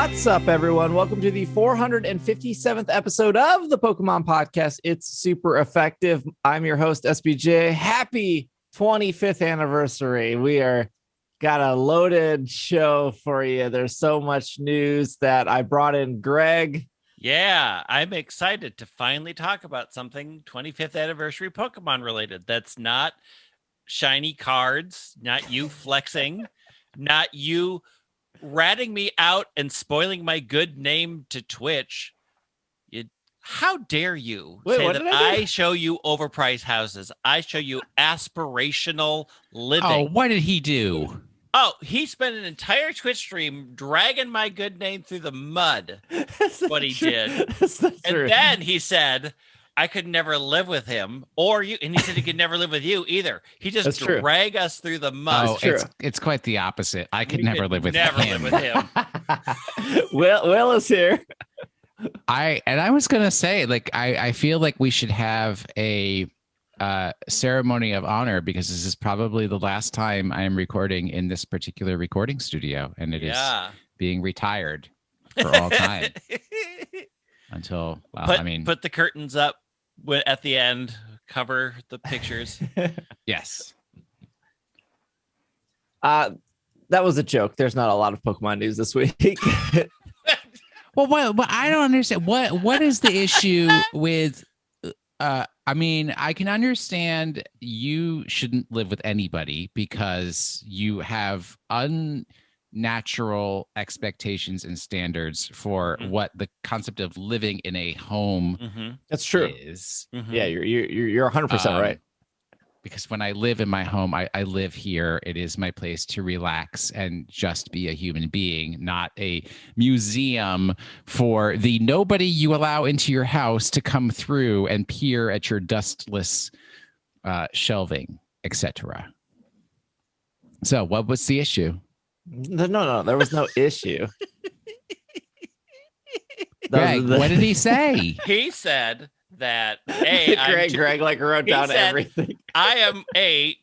What's up, everyone? Welcome to the 457th episode of the Pokemon Podcast. It's super effective. I'm your host, SBJ. Happy 25th anniversary. We got a loaded show for you. There's so much news that I brought in Greg. Yeah, I'm excited to finally talk about something 25th anniversary Pokemon related. That's not shiny cards, not you flexing, not you ratting me out and spoiling my good name to Twitch. How dare you say that I show you overpriced houses? I show you aspirational living. Oh, what did he do? Oh, he spent an entire Twitch stream dragging my good name through the mud. That's what he did. And then he said, I could never live with him or you. And he said he could never live with you either. He just dragged us through the mud. Oh, it's quite the opposite. I could never live with him. Will is here. I was going to say, like, I feel like we should have a ceremony of honor because this is probably the last time I am recording in this particular recording studio, and it is being retired for all time until put the curtains up at the end, cover the pictures. Yes. That was a joke. There's not a lot of Pokemon news this week. Well, I don't understand. What is the issue with? I mean, I can understand you shouldn't live with anybody because you have unnatural expectations and standards for what the concept of living in a home That's true. is. Yeah, you're 100% right. Because when I live in my home, I live here. It is my place to relax and just be a human being, not a museum for the nobody you allow into your house to come through and peer at your dustless shelving, etc. So what was the issue? No, there was no issue. Greg, what did he say? He said that Greg like wrote down everything. I am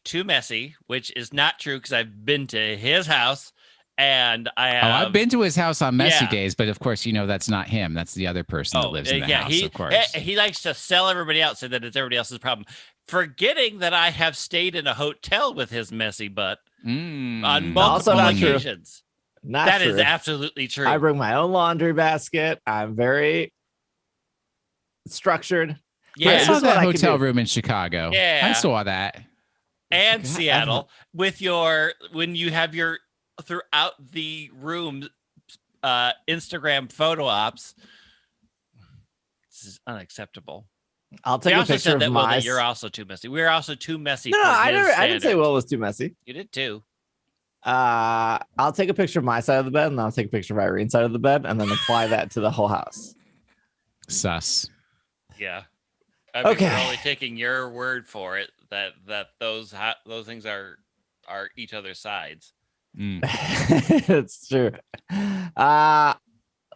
too messy, which is not true because I've been to his house and I've been to his house on messy days, but of course, that's not him. That's the other person that lives in the house, of course. He likes to sell everybody out so that it's everybody else's problem, forgetting that I have stayed in a hotel with his messy butt on multiple occasions. That is absolutely true. I bring my own laundry basket. I'm very structured. Yeah, I saw that hotel room in Chicago. Yeah, I saw that. And Seattle when you have your throughout the room Instagram photo ops. This is unacceptable. I'll take a picture of my. You're also too messy. We're also too messy. No, I didn't say Will was too messy. You did too. I'll take a picture of my side of the bed, and I'll take a picture of Irene's side of the bed, and then apply that to the whole house. Sus. Yeah. I mean, we're only taking your word for it that those things are each other's sides. It's true.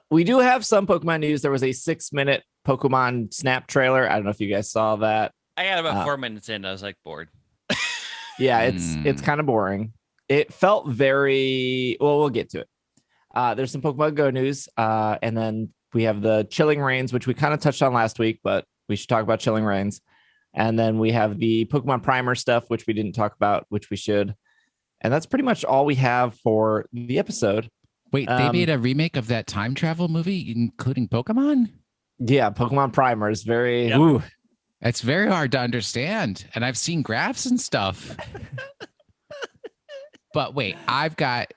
We do have some Pokemon news. There was a 6-minute Pokemon Snap trailer. I don't know if you guys saw that. I got about 4 minutes in. I was like bored. Yeah, it's kind of boring. It felt very well. We'll get to it. There's some Pokemon Go news, and then we have the Chilling Reigns, which we kind of touched on last week, but we should talk about Chilling Reigns. And then we have the Pokemon Primer stuff, which we didn't talk about, which we should. And that's pretty much all we have for the episode. Wait, they made a remake of that time travel movie, including Pokemon? Yeah, Pokemon Primer is very... Yep. Ooh, it's very hard to understand. And I've seen graphs and stuff. But wait, I've got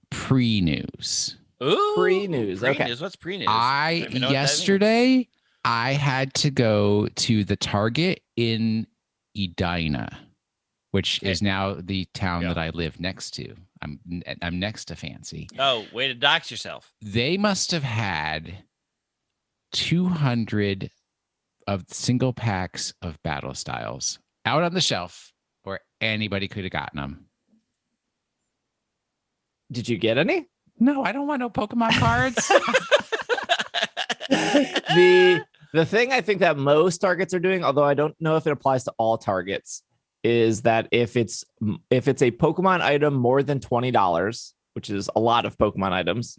pre-news. Ooh, pre-news. Okay. What's pre-news? Yesterday, I had to go to the Target in Edina, which is now the town that I live next to. I'm next to Fancy. Oh, way to dox yourself. They must have had 200 of single packs of battle styles out on the shelf where anybody could have gotten them. Did you get any? No, I don't want no Pokemon cards. The thing I think that most Targets are doing, although I don't know if it applies to all Targets, is that if it's a Pokemon item more than $20, which is a lot of Pokemon items,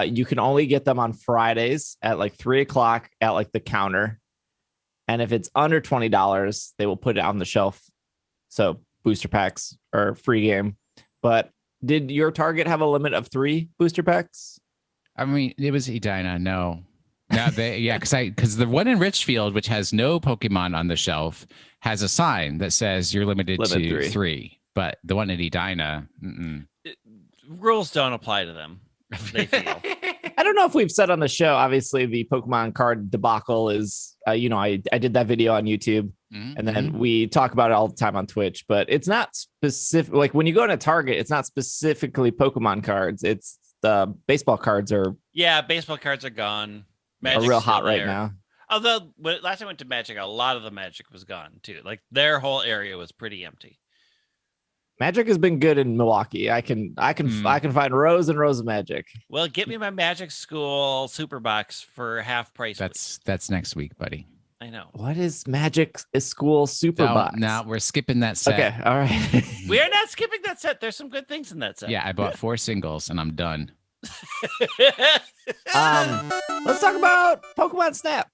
You can only get them on Fridays at like 3:00 at like the counter. And if it's under $20, they will put it on the shelf. So booster packs are free game. But did your Target have a limit of 3 booster packs? I mean, it was Edina. No, because the one in Richfield, which has no Pokemon on the shelf, has a sign that says you're limited to 3. But the one in Edina, rules don't apply to them. They feel. I don't know if we've said on the show. Obviously, the Pokemon card debacle is, I did that video on YouTube, and then we talk about it all the time on Twitch. But it's not specific. Like when you go to Target, it's not specifically Pokemon cards. It's the baseball cards are. Yeah, baseball cards are gone. Magic's are real hot right now. Although last time I went to Magic, a lot of the Magic was gone too. Like their whole area was pretty empty. Magic has been good in Milwaukee. I can find rows and rows of Magic. Well, get me my Magic School Super Box for half price. That's next week, buddy. I know. What is Magic School Super Box? No, we're skipping that set. Okay, all right. We are not skipping that set. There's some good things in that set. Yeah, I bought 4 singles and I'm done. Let's talk about Pokemon Snap.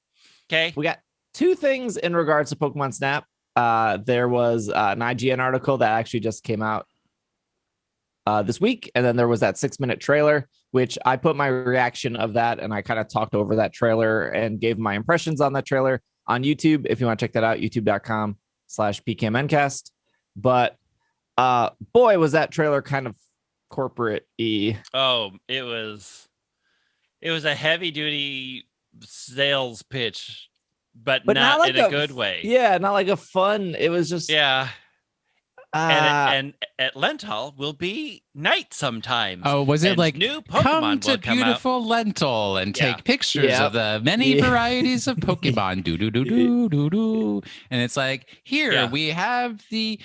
Okay. We got 2 things in regards to Pokemon Snap. There was an IGN article that actually just came out this week. And then there was that 6-minute trailer, which I put my reaction of that. And I kind of talked over that trailer and gave my impressions on that trailer on YouTube. If you want to check that out, youtube.com/PKMNcast. But boy, was that trailer kind of corporate-y. Oh, it was a heavy duty sales pitch. But not like in a good way. Yeah, not like a fun. It was just and at Lental will be night sometime. Oh, was it like new Pokemon come to beautiful Lental and take pictures of the many varieties of Pokemon? do. And it's like here we have the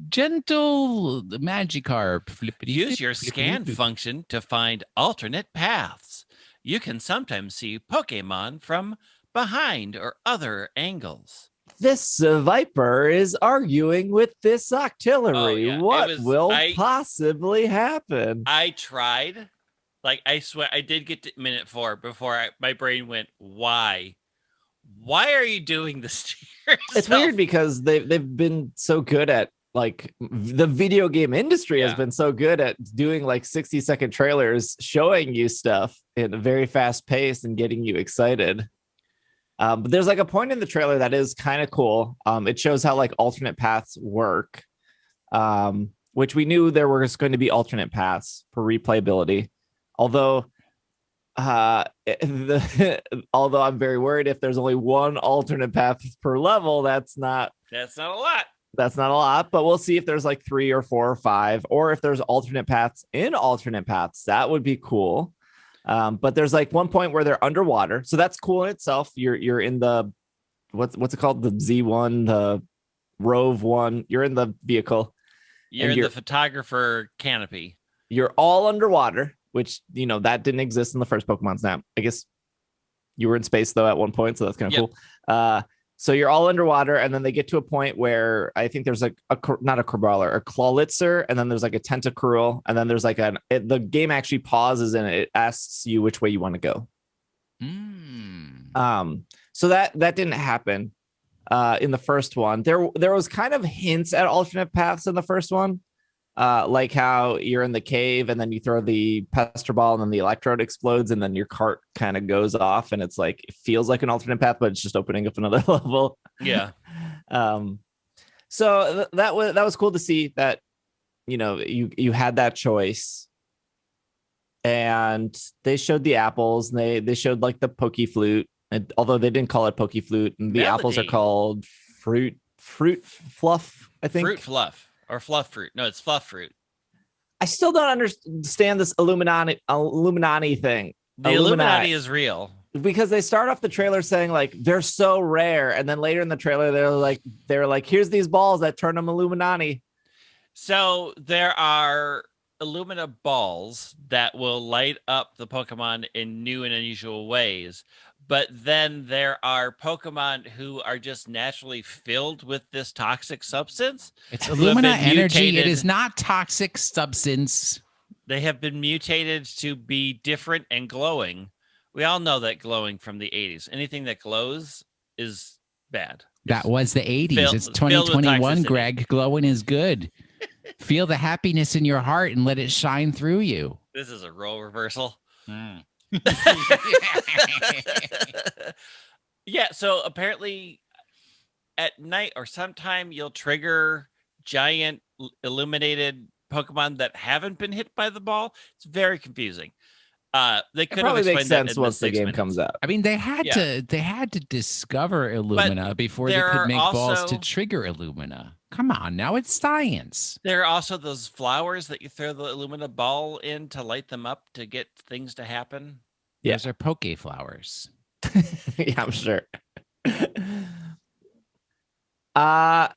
gentle Magikarp. Use your scan function to find alternate paths. You can sometimes see Pokemon from behind or other angles. This Viper is arguing with this Octillery. What will possibly happen? I tried. Like, I swear, I did get to minute 4 before my brain went, why? Why are you doing this to yourself? It's weird because they've been so good at, like, the video game industry has been so good at doing, like, 60-second trailers, showing you stuff in a very fast pace and getting you excited. But there's like a point in the trailer that is kind of cool. It shows how like alternate paths work, which we knew there was going to be alternate paths for replayability. Although I'm very worried if there's only one alternate path per level, that's not a lot. That's not a lot, but we'll see if there's like 3 or 4 or 5, or if there's alternate paths in alternate paths. That would be cool. But there's like one point where they're underwater, so that's cool in itself. You're in the what's it called, the Z1, the Rove 1. You're in the vehicle. You're in the photographer canopy. You're all underwater, which that didn't exist in the first Pokemon Snap. I guess you were in space though at one point, so that's kind of cool. So you're all underwater, and then they get to a point where I think there's like not a Crabrawler, a Clawlitzer, and then there's like a Tentacruel, and then there's like the game actually pauses and it asks you which way you want to go. So that didn't happen in the first one. There was kind of hints at alternate paths in the first one, like how you're in the cave and then you throw the Pester Ball and then the Electrode explodes and then your cart kind of goes off and it's like it feels like an alternate path, but it's just opening up another level. Yeah. So that was cool to see that you had that choice. And they showed the apples and they showed like the Pokeflute, and although they didn't call it Pokeflute, and the apples are called fruit fluff, I think. Fruit fluff. Or fluff fruit. No, it's fluff fruit. I still don't understand this Illuminati thing. The Illuminati is real. Because they start off the trailer saying like they're so rare, and then later in the trailer they're like here's these balls that turn them Illuminati. So there are Illumina balls that will light up the Pokemon in new and unusual ways. But then there are Pokemon who are just naturally filled with this toxic substance. It's Illumina energy. It is not toxic substance. They have been mutated to be different and glowing. We all know that glowing from the 80s. Anything that glows is bad. That was the 80s. It's filled with 2021, toxicity. Greg. Glowing is good. Feel the happiness in your heart and let it shine through you. This is a role reversal. Yeah, so apparently at night or sometime you'll trigger giant illuminated Pokemon that haven't been hit by the ball. It's very confusing. They could probably have makes explained that sense in once the 6 game minutes. comes out. I mean, they had to discover Illumina before they there could are make balls also- to trigger Illumina. Come on, now it's science. There are also those flowers that you throw the Illumina ball in to light them up to get things to happen. Yeah. Those are Poke flowers. Yeah, I'm sure. I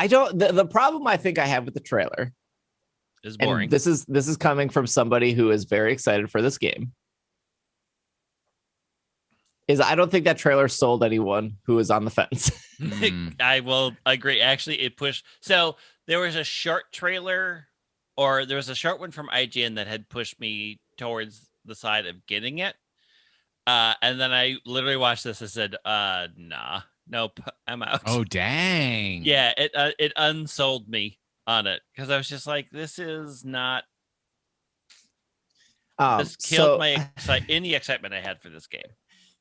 don't. The problem I think I have with the trailer Is boring. and this is coming from somebody who is very excited for this game. Is I don't think that trailer sold anyone who is on the fence. I will agree. Actually, it pushed. So there was a short trailer, or there was a short one from IGN that had pushed me towards the side of getting it. And then I literally watched this and said, nah, nope, I'm out. Oh, dang. Yeah, it unsold me on it because I was just like, this is not. This killed any excitement I had for this game.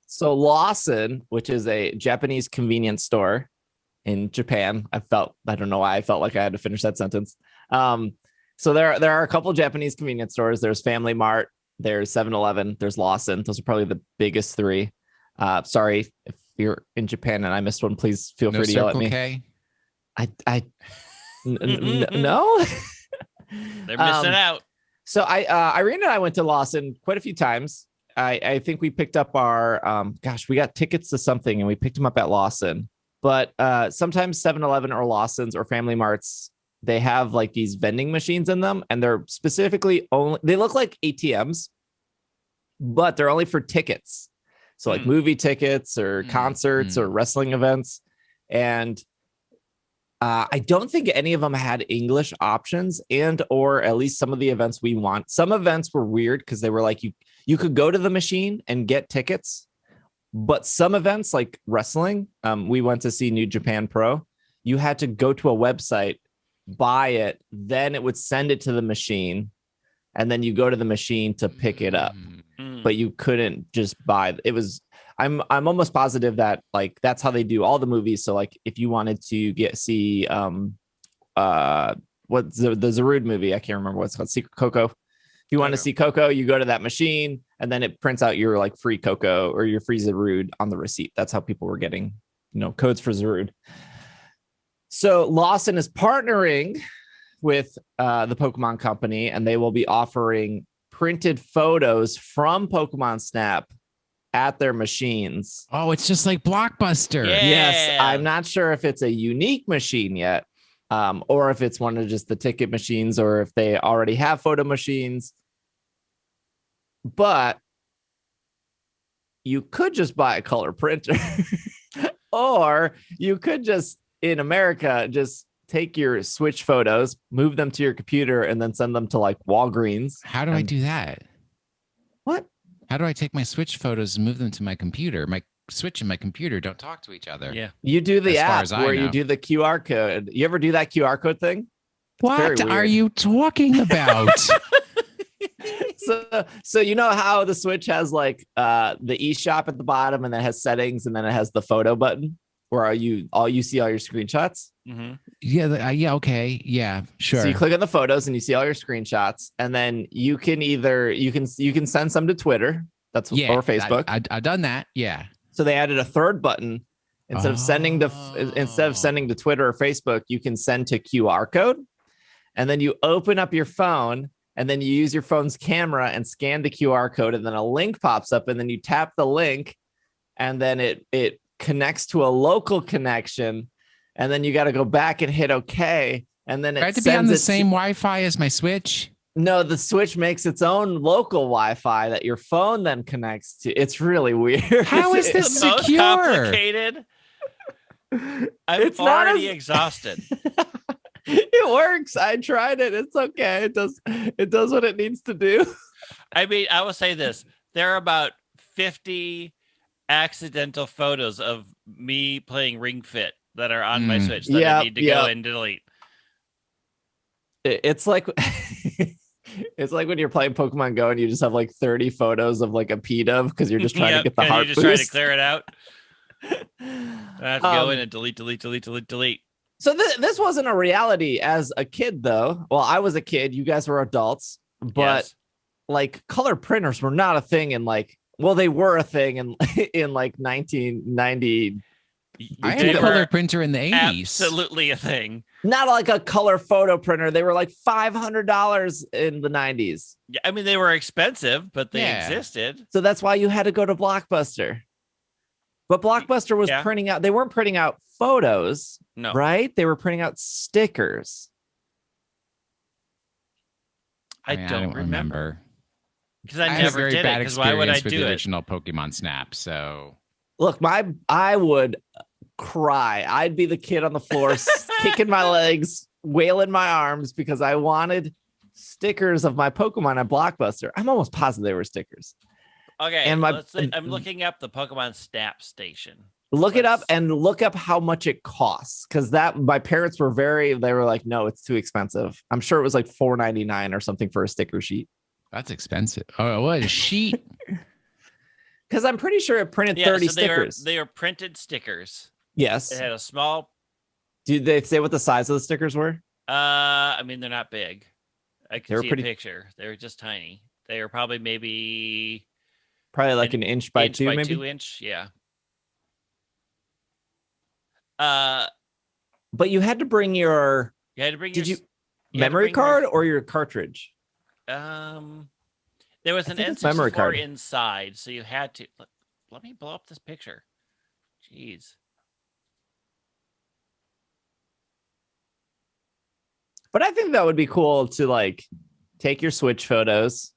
So Lawson, which is a Japanese convenience store in Japan, I don't know why I felt like I had to finish that sentence. So there are a couple of Japanese convenience stores. There's Family Mart, there's 7-Eleven, there's Lawson. Those are probably the biggest three. Sorry if you're in Japan and I missed one, please feel free to yell at me. K? No. They're missing out. So Irene and I went to Lawson quite a few times. I think we picked up our we got tickets to something and we picked them up at Lawson. But sometimes 7-Eleven or Lawson's or Family Marts, they have like these vending machines in them, and they're specifically they look like ATMs, but they're only for tickets. So like movie tickets or concerts or wrestling events. And I don't think any of them had English options, and or at least some of the events we want. Some events were weird because they were like you could go to the machine and get tickets, but some events like wrestling, we went to see New Japan Pro. You had to go to a website, buy it, then it would send it to the machine, and then you go to the machine to pick it up. But you couldn't just buy it. I'm almost positive that like that's how they do all the movies. So like if you wanted to see what's the Zarude movie, I can't remember what it's called, Secret Coco. If you want to see Coco, you go to that machine and then it prints out your like free Coco or your free Zarude on the receipt. That's how people were getting, codes for Zarude. So Lawson is partnering with the Pokemon Company, and they will be offering printed photos from Pokemon Snap at their machines. Oh, it's just like Blockbuster. Yeah. Yes, I'm not sure if it's a unique machine yet, or if it's one of just the ticket machines, or if they already have photo machines. But you could just buy a color printer, or you could just, in America, just take your Switch photos, move them to your computer, and then send them to like Walgreens. How do I do that? What? How do I take my Switch photos and move them to my computer? My Switch and my computer don't talk to each other. Yeah. You do the As far app as I where you know. do the QR code. You ever do that QR code thing? What very are weird. you talking about? So you know how the Switch has like the eShop at the bottom, and then it has settings, and then it has the photo button where you see all your screenshots. Mm-hmm. Yeah. Okay. Yeah. Sure. So you click on the photos and you see all your screenshots, and then you can send some to Twitter. Or Facebook. I've done that. Yeah. So they added a third button. Instead of sending to Twitter or Facebook, you can send to QR code, and then you open up your phone, and then you use your phone's camera and scan the QR code, and then a link pops up, and then you tap the link, and then it connects to a local connection, and then you got to go back and hit OK, and then it I have to be on the same Wi-Fi as my Switch. No, the Switch makes it's own local Wi-Fi that your phone then connects to. It's really weird. How is this It's the most secure? complicated. I'm It's not already as- exhausted. It works. I tried it. It's okay. It does what it needs to do. I mean, I will say this. There are about 50 accidental photos of me playing Ring Fit that are on my Switch that I need to go and delete. It's like it's like when you're playing Pokemon Go and you just have like 30 photos of like a P-dove because you're just trying to get the heart boost. Trying to clear it out. I have to go in and delete. So this wasn't a reality as a kid, though. Well, I was a kid. You guys were adults, but like color printers were not a thing in like. Well, they were a thing in like 1990. I had a color printer in the 80s. Absolutely a thing. Not like a color photo printer. They were like $500 in the 90s. Yeah, I mean, they were expensive, but they existed. So that's why you had to go to Blockbuster. But Blockbuster was printing out. They weren't printing out photos, right? They were printing out stickers. I don't remember. Because I never very did bad it. Because why would I with do the it? original Pokemon Snap. So look, I would cry. I'd be the kid on the floor, kicking my legs, wailing my arms because I wanted stickers of my Pokemon at Blockbuster. I'm almost positive they were stickers. Okay, and I'm looking up the Pokemon Snap station. Look it up and look up how much it costs, because my parents were they were like, no, it's too expensive. I'm sure it was like $4.99 or something for a sticker sheet. That's expensive. Oh, what a sheet? Because I'm pretty sure it printed 30 stickers. They are printed stickers. Yes. It had a small. Did they say what the size of the stickers were? I mean, they're not big. I can see a picture. They were just tiny. They were probably like an inch by 2, maybe 2 inch. Yeah. But you had to bring your. You had to bring. Memory card or your cartridge? There was an N64 memory card inside, so you had to. Let me blow up this picture. Jeez. But I think that would be cool to like take your Switch photos,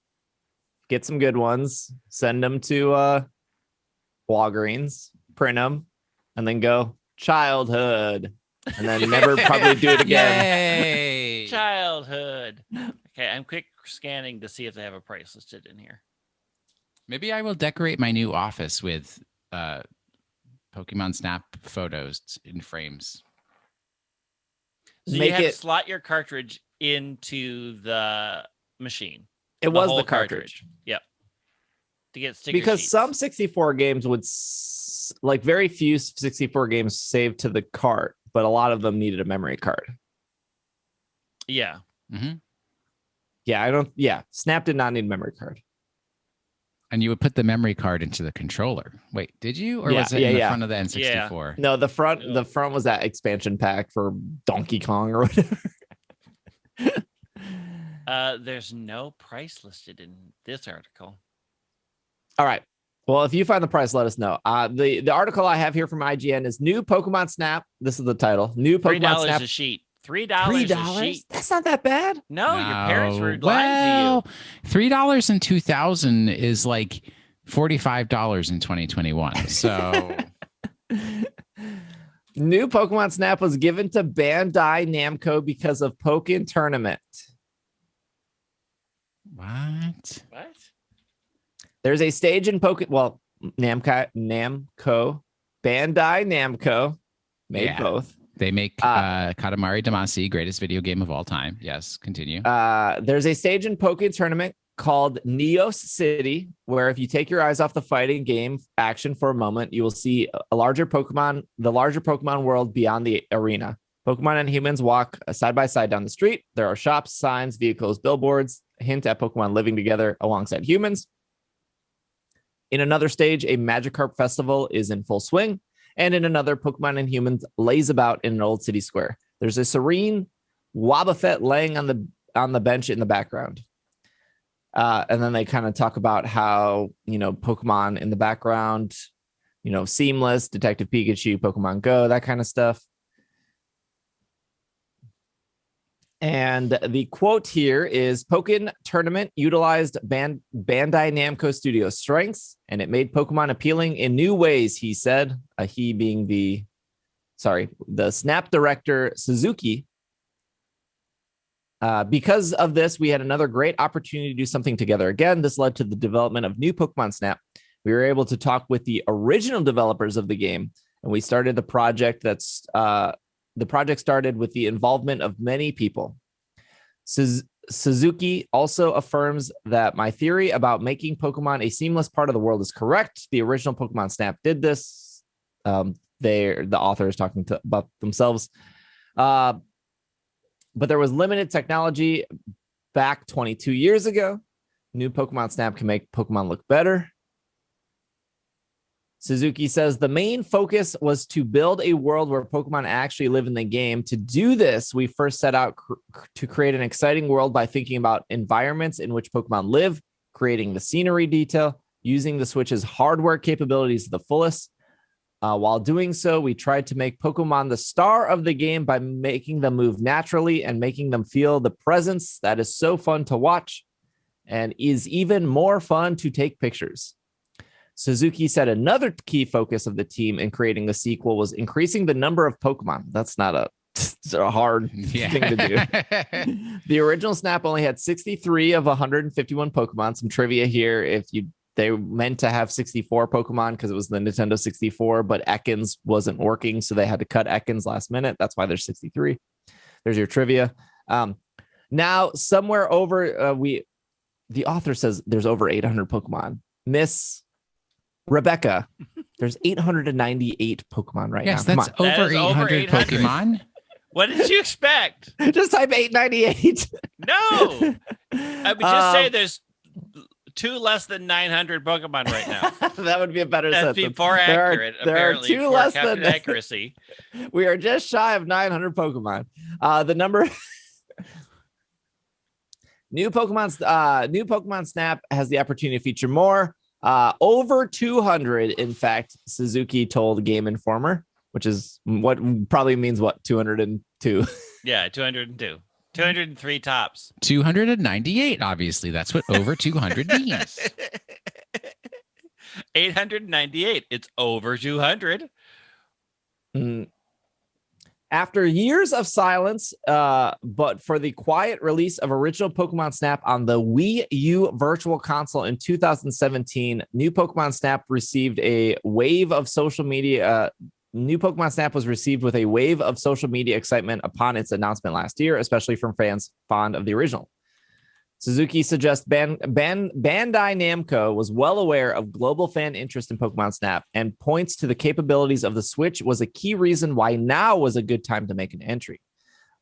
get some good ones, send them to Walgreens, print them, and then go childhood, and then never probably do it again. Yay! Childhood. Okay, I'm quick scanning to see if they have a price listed in here. Maybe I will decorate my new office with Pokemon Snap photos in frames. So you have to slot your cartridge into the machine. It was the cartridge. Yep. To get sticker because sheets. Some 64 games would like very few 64 games saved to the cart, but a lot of them needed a memory card. Yeah. Mm-hmm. Yeah, Snap did not need a memory card. And you would put the memory card into the controller. Wait, did you? Or was it in the front of the N64? No, the front was that expansion pack for Donkey Kong or whatever. There's no price listed in this article. All right. Well, if you find the price, let us know. The article I have here from IGN is new Pokemon Snap. This is the title. New Pokemon Snap. $3 a sheet. $3 a sheet. That's not that bad. No, your parents were lying to you. $3 in 2000 is like $45 in 2021. So new Pokemon Snap was given to Bandai Namco because of Pokken Tournament. What? There's a stage in Namco, Bandai Namco made both. They make Katamari Damacy, greatest video game of all time. Yes, continue. There's a stage in Pokken Tournament called Neos City, where if you take your eyes off the fighting game action for a moment, you will see the larger Pokemon world beyond the arena. Pokemon and humans walk side by side down the street. There are shops, signs, vehicles, billboards, hint at Pokemon living together alongside humans. In another stage, a Magikarp festival is in full swing. And in another, Pokemon and humans lays about in an old city square. There's a serene Wobbuffet laying on the bench in the background. And then they kind of talk about how, Pokemon in the background, Seamless, Detective Pikachu, Pokemon Go, that kind of stuff. And the quote here is Pokken Tournament utilized Bandai Namco Studios' strengths, and it made Pokemon appealing in new ways, he said. He being the Snap director Suzuki Because of this, we had another great opportunity to do something together again. This led to the development of new Pokémon Snap. We were able to talk with the original developers of the game, and we started the project. The project started with the involvement of many people. Suzuki also affirms that my theory about making Pokemon a seamless part of the world is correct. The original Pokemon Snap did this. The author is talking about themselves. But there was limited technology back 22 years ago. New Pokemon Snap can make Pokemon look better. Suzuki says the main focus was to build a world where Pokemon actually live in the game. To do this, we first set out to create an exciting world by thinking about environments in which Pokemon live, creating the scenery detail, using the Switch's hardware capabilities to the fullest. While doing so, we tried to make Pokemon the star of the game by making them move naturally and making them feel the presence that is so fun to watch and is even more fun to take pictures. Suzuki said another key focus of the team in creating the sequel was increasing the number of Pokemon. That's not a hard thing to do. The original Snap only had 63 of 151 Pokemon. Some trivia here. They meant to have 64 Pokemon because it was the Nintendo 64, but Ekans wasn't working, so they had to cut Ekans last minute. That's why there's 63. There's your trivia. Now, somewhere over, the author says there's over 800 Pokemon. Miss Rebecca, there's 898 Pokemon right now. Yes, that's over 800 Pokemon. What did you expect? Just type 898. No. I would just say there's 2 less than 900 Pokemon right now. That would be a better sentence. That'd be far accurate, there are 2 less than accuracy. We are just shy of 900 Pokemon. The number... New Pokemon Snap has the opportunity to feature more. Over 200, in fact, Suzuki told Game Informer, which is what probably means 202. Yeah, 202. 203 tops. 298, obviously. That's what over 200 means. 898. It's over 200. After years of silence, but for the quiet release of original Pokemon Snap on the Wii U Virtual Console in 2017, new Pokemon Snap received a wave of social media. New Pokemon Snap was received with a wave of social media excitement upon its announcement last year, especially from fans fond of the original. Suzuki suggests Bandai Namco was well aware of global fan interest in Pokemon Snap and points to the capabilities of the Switch was a key reason why now was a good time to make an entry.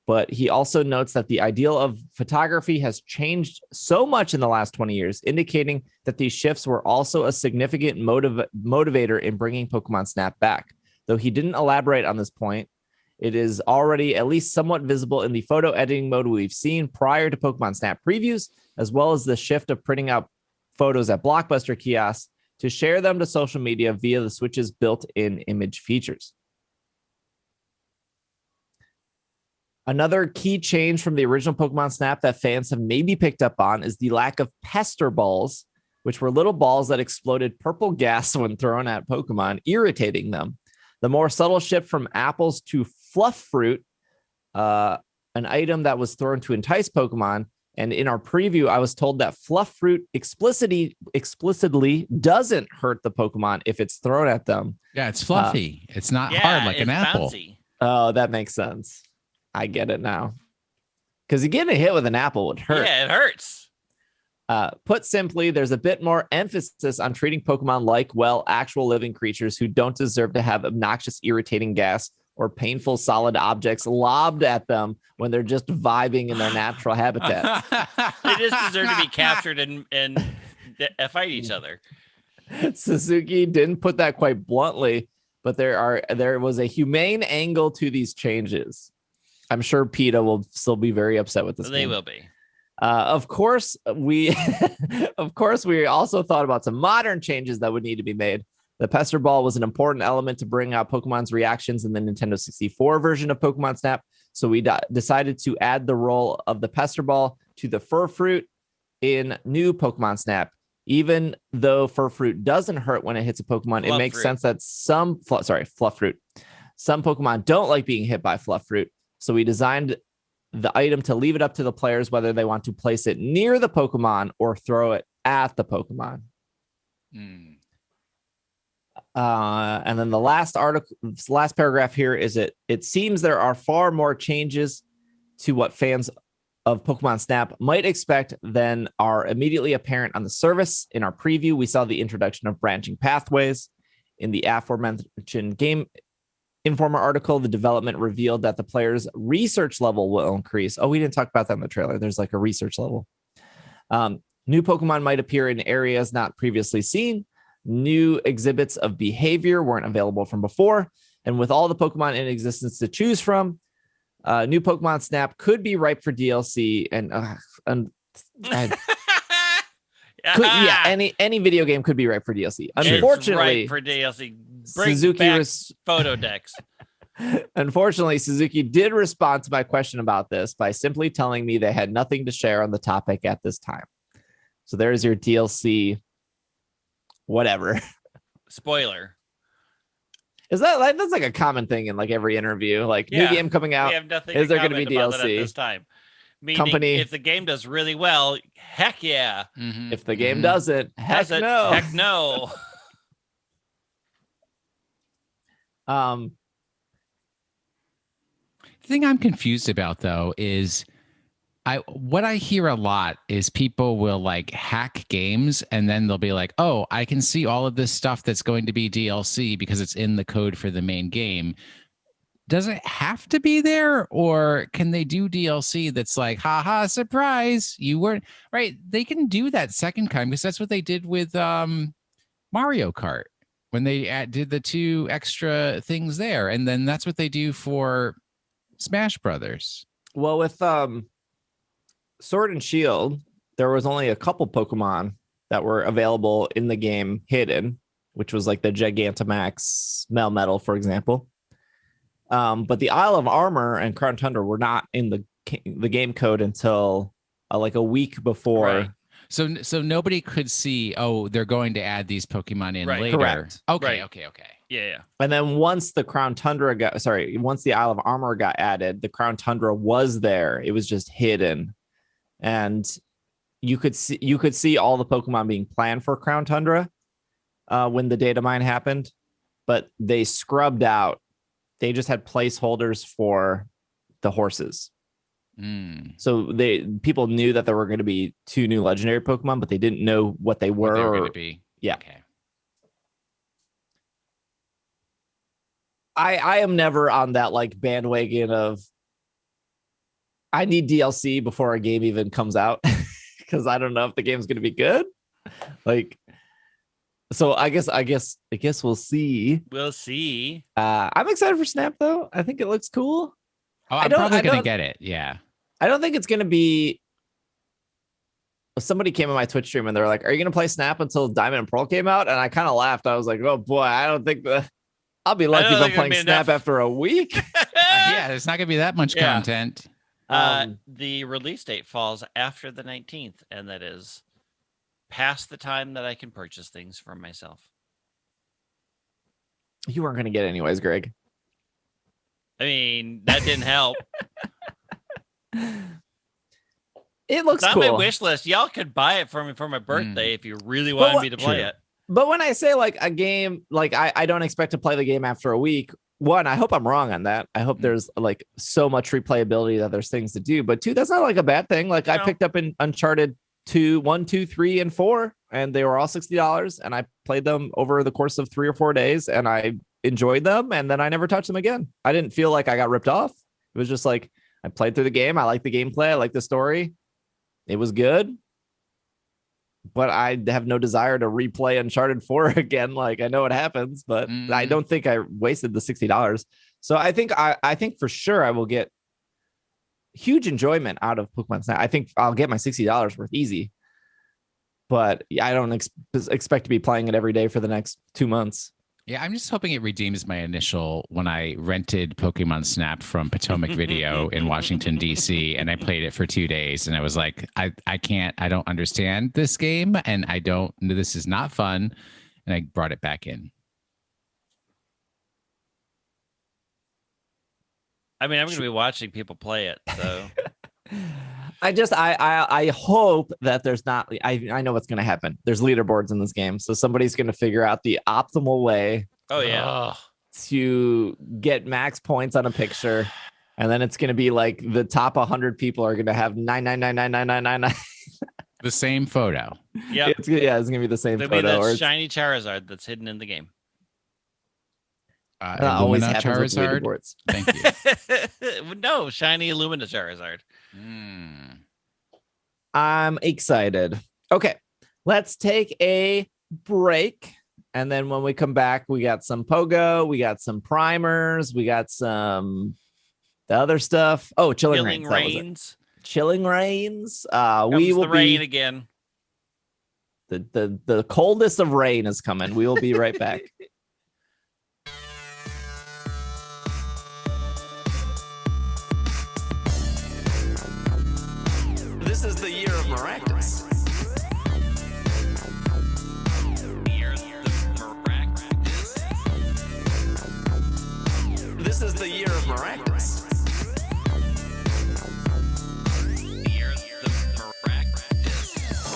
But he also notes that the ideal of photography has changed so much in the last 20 years, indicating that these shifts were also a significant motivator in bringing Pokemon Snap back. Though he didn't elaborate on this point, it is already at least somewhat visible in the photo editing mode we've seen prior to Pokemon Snap previews, as well as the shift of printing out photos at Blockbuster kiosks to share them to social media via the Switch's built-in image features. Another key change from the original Pokemon Snap that fans have maybe picked up on is the lack of pester balls, which were little balls that exploded purple gas when thrown at Pokemon, irritating them. The more subtle shift from apples to fluff fruit, an item that was thrown to entice Pokemon. And in our preview, I was told that fluff fruit explicitly doesn't hurt the Pokemon if it's thrown at them. Yeah, it's fluffy. It's not hard like an apple. Bouncy. Oh, that makes sense. I get it now. Because getting hit with an apple would hurt. Yeah, it hurts. Put simply, there's a bit more emphasis on treating Pokemon like, actual living creatures who don't deserve to have obnoxious, irritating gas or painful solid objects lobbed at them when they're just vibing in their natural habitat. They just deserve to be captured and fight each other. Suzuki didn't put that quite bluntly, but there was a humane angle to these changes. I'm sure PETA will still be very upset with this. They will be. Of course, we also thought about some modern changes that would need to be made. The Pester Ball was an important element to bring out Pokemon's reactions in the Nintendo 64 version of Pokemon Snap, so we decided to add the role of the Pester Ball to the Fur Fruit in new Pokemon Snap. Even though Fur Fruit doesn't hurt when it hits a Pokemon, it makes sense that Fluff Fruit. Some Pokemon don't like being hit by Fluff Fruit, so we designed the item to leave it up to the players whether they want to place it near the Pokemon or throw it at the Pokemon. And then the last paragraph here is it seems there are far more changes to what fans of Pokemon Snap might expect than are immediately apparent on the service. In our preview, we saw the introduction of branching pathways. In the aforementioned Game Informer article, the development revealed that the player's research level will increase. Oh, we didn't talk about that in the trailer. There's like a research level. New Pokemon might appear in areas not previously seen. New exhibits of behavior weren't available from before. And with all the Pokemon in existence to choose from, new Pokemon Snap could be ripe for DLC. Any video game could be ripe for DLC. Unfortunately, ripe for DLC. Bring back photo decks. Unfortunately, Suzuki did respond to my question about this by simply telling me they had nothing to share on the topic at this time. So there's your DLC. Whatever. Spoiler. Is that like that's like a common thing in like every interview? Like new game coming out. We have nothing is to there going to be DLC at this time? Meaning, if the game does really well, heck yeah. Mm-hmm. If the game doesn't, heck no. Heck no. The thing I'm confused about though is what I hear a lot is people will like hack games and then they'll be like, oh, I can see all of this stuff that's going to be DLC because it's in the code for the main game. Does it have to be there, or can they do DLC that's like, haha, surprise, you weren't right? They can do that second time because that's what they did with Mario Kart when they did the 2 extra things there. And then that's what they do for Smash Brothers. Well, with Sword and Shield, there was only a couple Pokemon that were available in the game hidden, which was like the Gigantamax Melmetal, for example. But the Isle of Armor and Crown Tundra were not in the game code until like a week before. Right. So nobody could see, oh, they're going to add these Pokemon in later. Correct. Okay. Yeah. And then once the once the Isle of Armor got added, the Crown Tundra was there. It was just hidden. And you could see all the Pokemon being planned for Crown Tundra when the data mine happened, but they scrubbed out. They just had placeholders for the horses. So people knew that there were going to be 2 new legendary Pokemon, but they didn't know what they were. Going to be. Yeah. Okay. I am never on that like bandwagon of I need DLC before a game even comes out because I don't know if the game's going to be good. Like, so I guess we'll see. We'll see. I'm excited for Snap though. I think it looks cool. Oh, I'm probably going to get it. Yeah. I don't think it's going to be. Somebody came on my Twitch stream and they were like, "Are you going to play Snap until Diamond and Pearl came out?" And I kind of laughed. I was like, "Oh boy, I don't think I'll be lucky if I'm playing Snap after a week." Yeah, there's not going to be that much content. The release date falls after the 19th, and that is past the time that I can purchase things for myself. You weren't going to get it anyways, Greg. I mean, that didn't help. It looks it's cool. on my wish list. Y'all could buy it for me for my birthday if you really wanted me to play it. But when I say like a game, like I don't expect to play the game after a week. One, I hope I'm wrong on that. I hope there's like so much replayability that there's things to do. But 2, that's not like a bad thing. Like I picked up in Uncharted 1, 2, 3, and 4, and they were all $60, and I played them over the course of 3 or 4 days, and I enjoyed them, and then I never touched them again. I didn't feel like I got ripped off. It was just like I played through the game. I like the gameplay. I like the story. It was good. But I have no desire to replay Uncharted 4 again. Like I know what happens, but I don't think I wasted the $60. So I think for sure I will get huge enjoyment out of Pokemon Snap. I think I'll get my $60 worth easy. But I don't expect to be playing it every day for the next 2 months. Yeah, I'm just hoping it redeems my initial when I rented Pokemon Snap from Potomac Video in Washington, D.C., and I played it for 2 days, and I was like, I don't understand this game, and this is not fun, and I brought it back in. I mean, I'm going to be watching people play it, so. I hope that there's not. I know what's going to happen. There's leaderboards in this game, so somebody's going to figure out the optimal way. Oh yeah. To get max points on a picture, and then it's going to be like the top 100 people are going to have 9999999. The same photo. Yeah. It's going to be the same There'll photo. Be Or that shiny Charizard that's hidden in the game. Always Illumina happens with Charizard. leaderboards. Thank you. No, shiny Illumina Charizard. I'm excited. Okay, let's take a break. And then when we come back, we got some Pogo, we got some primers, we got some the other stuff. Oh, Chilling Rains. Chilling Rains. We will the rain again. The coldest of rain is coming. We will be right back. This is the year of Maractus. This is the year of Maractus.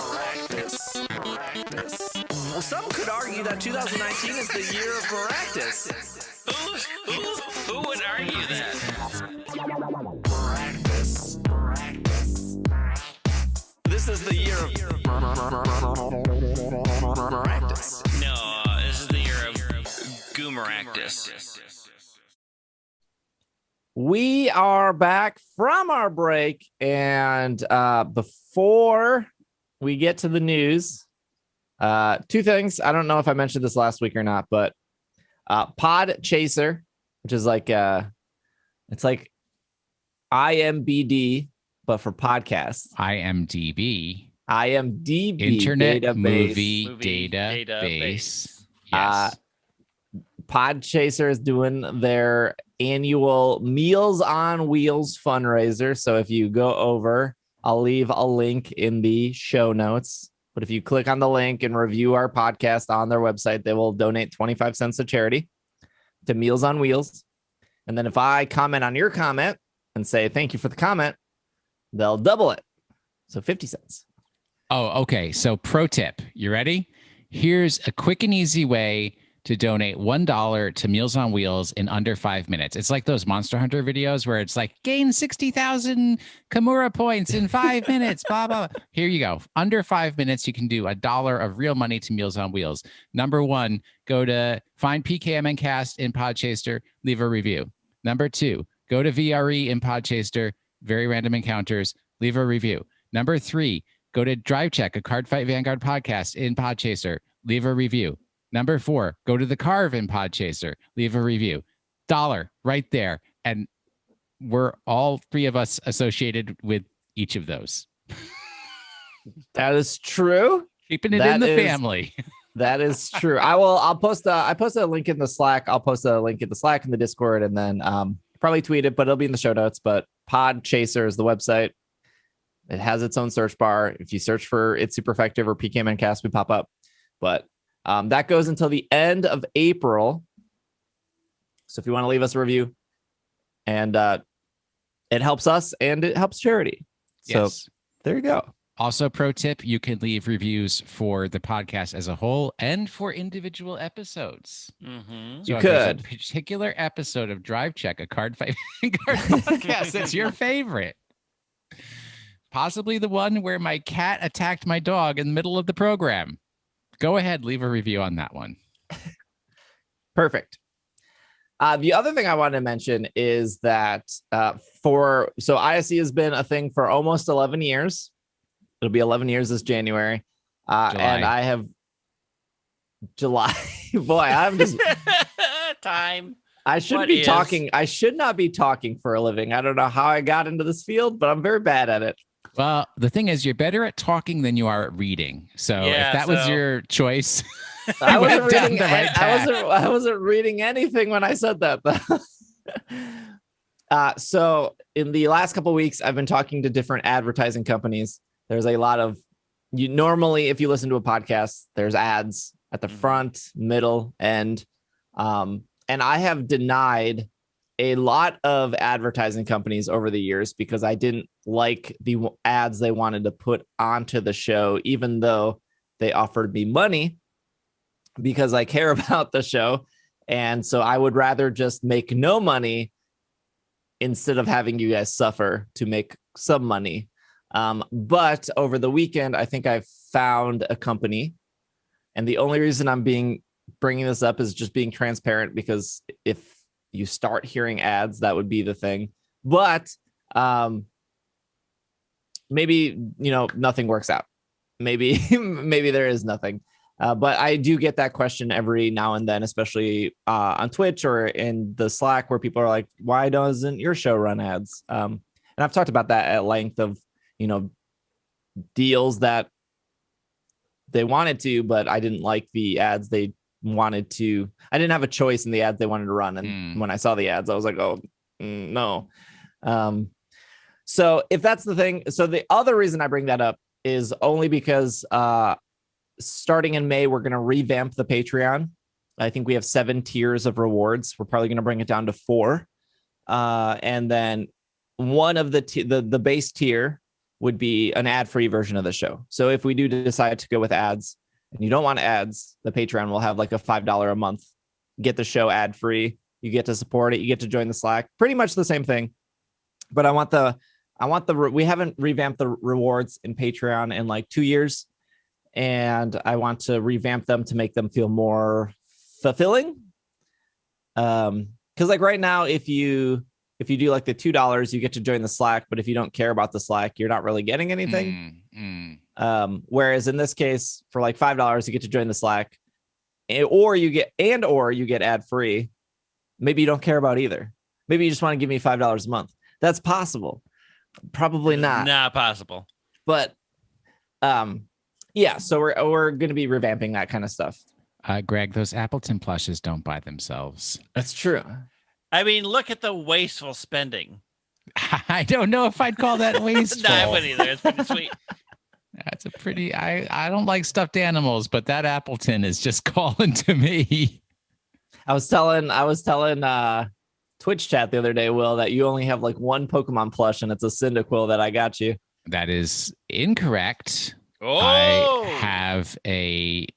Maractus. Well, some could argue that 2019 is the year of Maractus. Who would argue that? This is the year of Maractus. No, this is the year of Goomeractus. We are back from our break, and before we get to the news, two things. I don't know if I mentioned this last week or not, but Pod Chaser, which is like it's like IMBD, but for podcasts. IMDb. Internet database. Movie database. Yes. Pod Chaser is doing their annual Meals on Wheels fundraiser. So if you go over, I'll leave a link in the show notes. But if you click on the link and review our podcast on their website, they will donate 25 cents to charity to Meals on Wheels. And then if I comment on your comment and say thank you for the comment, they'll double it. So 50 cents. Oh, okay. So pro tip, you ready? Here's a quick and easy way to donate $1 to Meals on Wheels in under 5 minutes. It's like those Monster Hunter videos where it's like gain 60,000 Kimura points in 5 minutes, blah, blah, blah. Here you go. Under 5 minutes, you can do $1 of real money to Meals on Wheels. Number one, go to find PKMNcast in Podchaser, leave a review. Number two, go to VRE in Podchaser, Very Random Encounters, leave a review. Number three, go to Drive Check, a Card Fight Vanguard podcast in Podchaser, leave a review. Number four, go to the Carve in Podchaser, leave a review. $1 right there. And we're all three of us associated with each of those. That is true. Keeping it in the family. That is true. I posted a link in the Slack. I'll post a link in the Slack and the Discord, and then probably tweet it, but it'll be in the show notes. But Podchaser is the website. It has its own search bar. If you search for It's Super Effective or PKMNcast, we pop up. But that goes until the end of April. So if you want to leave us a review, and it helps us and it helps charity. Yes. So there you go. Also, pro tip, you can leave reviews for the podcast as a whole and for individual episodes. Mm-hmm. So you if could. there's a particular episode of Drive Check, a Card Fight Vanguard podcast that's your favorite. Possibly the one where my cat attacked my dog in the middle of the program. Go ahead, leave a review on that one. Perfect. The other thing I wanted to mention is that so ISE has been a thing for almost 11 years. It'll be 11 years this January. And I have July. Boy, I'm just time. I should be talking. I should not be talking for a living. I don't know how I got into this field, but I'm very bad at it. Well, the thing is, you're better at talking than you are at reading. So if that was your choice, I wasn't reading. I wasn't reading anything when I said that. So in the last couple of weeks, I've been talking to different advertising companies. There's a lot of normally, if you listen to a podcast, there's ads at the front, middle, end. And I have denied a lot of advertising companies over the years because I didn't like the ads they wanted to put onto the show, even though they offered me money because I care about the show. And so I would rather just make no money instead of having you guys suffer to make some money. But over the weekend, I think I found a company. And the only reason I'm bringing this up is just being transparent, because if you start hearing ads, that would be the thing. But maybe, nothing works out. Maybe there is nothing. But I do get that question every now and then, especially on Twitch or in the Slack, where people are like, why doesn't your show run ads? And I've talked about that at length of, deals that they wanted to, but I didn't like the ads they wanted to. I didn't have a choice in the ads they wanted to run. And when I saw the ads, I was like, no. So if that's the thing, so the other reason I bring that up is only because starting in May, we're going to revamp the Patreon. I think we have 7 tiers of rewards. We're probably going to bring it down to 4. And then one of the base tier would be an ad-free version of the show. So if we do decide to go with ads and you don't want ads, the Patreon will have like a $5 a month, get the show ad-free. You get to support it. You get to join the Slack. Pretty much the same thing. But we haven't revamped the rewards in Patreon in like 2 years. And I want to revamp them to make them feel more fulfilling. Because like right now, if you do like the $2, you get to join the Slack, but if you don't care about the Slack, you're not really getting anything. Whereas in this case, for like $5, you get to join the Slack, or you get ad free. Maybe you don't care about either. Maybe you just want to give me $5 a month. That's possible. Probably not. Not possible. But yeah, so we're going to be revamping that kind of stuff. Greg, those Appleton plushes don't buy themselves. That's true. I mean, look at the wasteful spending. I don't know if I'd call that wasteful. No, I wouldn't either. It's pretty sweet. That's a pretty. I don't like stuffed animals, but that Appleton is just calling to me. I was telling Twitch chat the other day, Will, that you only have like one Pokemon plush, and it's a Cyndaquil that I got you. That is incorrect. Oh, I have a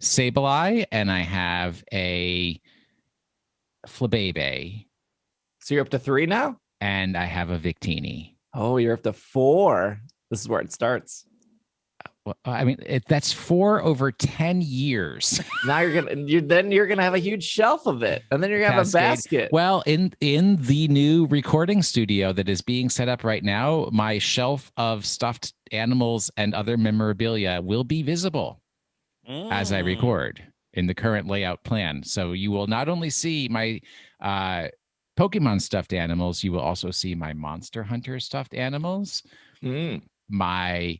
Sableye and I have a Flabébé. So you're up to 3 now? And I have a Victini. Oh, you're up to 4. This is where it starts. Well, I mean, that's 4 over 10 years. Now you're gonna have a huge shelf of it, and then you're gonna have a basket. Well, in the new recording studio that is being set up right now, my shelf of stuffed animals and other memorabilia will be visible as I record in the current layout plan. So you will not only see my Pokemon stuffed animals, you will also see my Monster Hunter stuffed animals, my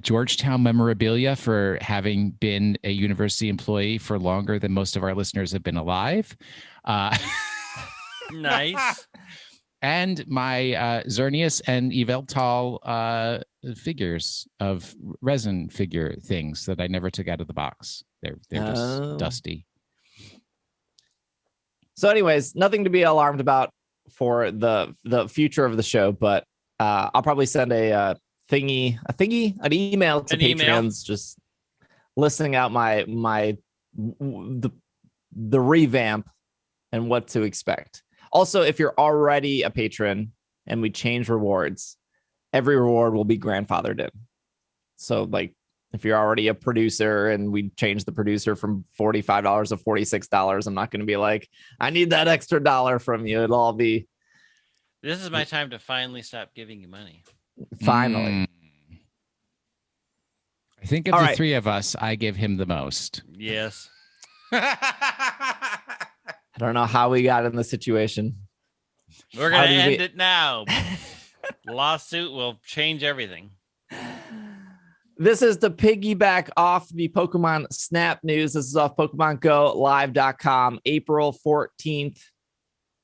Georgetown memorabilia for having been a university employee for longer than most of our listeners have been alive. Nice. And my Xerneas and Yveltal figures of resin figure things that I never took out of the box. They're just dusty. So anyways, nothing to be alarmed about for the future of the show, but I'll probably send an email to Patreons just listing out the revamp and what to expect. Also, if you're already a patron and we change rewards, every reward will be grandfathered in. So like if you're already a producer and we change the producer from $45 to $46, I'm not going to be like, I need that extra $1 from you. It'll all be. This is my time to finally stop giving you money. Finally. I think of the 3 of us, I give him the most. Yes. I don't know how we got in this situation. We're going to end it now. Lawsuit will change everything. This is to piggyback off the Pokemon Snap news. This is off PokemonGoLive.com, April 14th.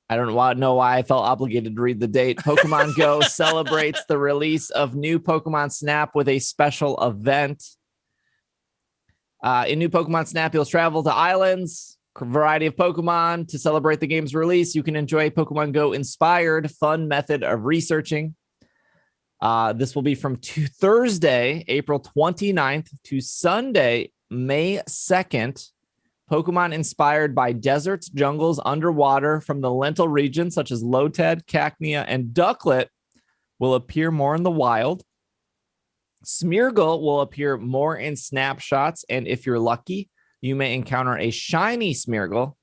I don't know why I felt obligated to read the date. Pokemon Go celebrates the release of new Pokemon Snap with a special event. In new Pokemon Snap, you'll travel to islands, variety of Pokemon to celebrate the game's release. You can enjoy a Pokemon Go inspired fun method of researching. This will be from Thursday, April 29th to Sunday, May 2nd. Pokemon inspired by deserts, jungles, underwater from the lentil region, such as Lotad, Cacnea, and Ducklet, will appear more in the wild. Smeargle will appear more in snapshots, and if you're lucky, you may encounter a shiny Smeargle.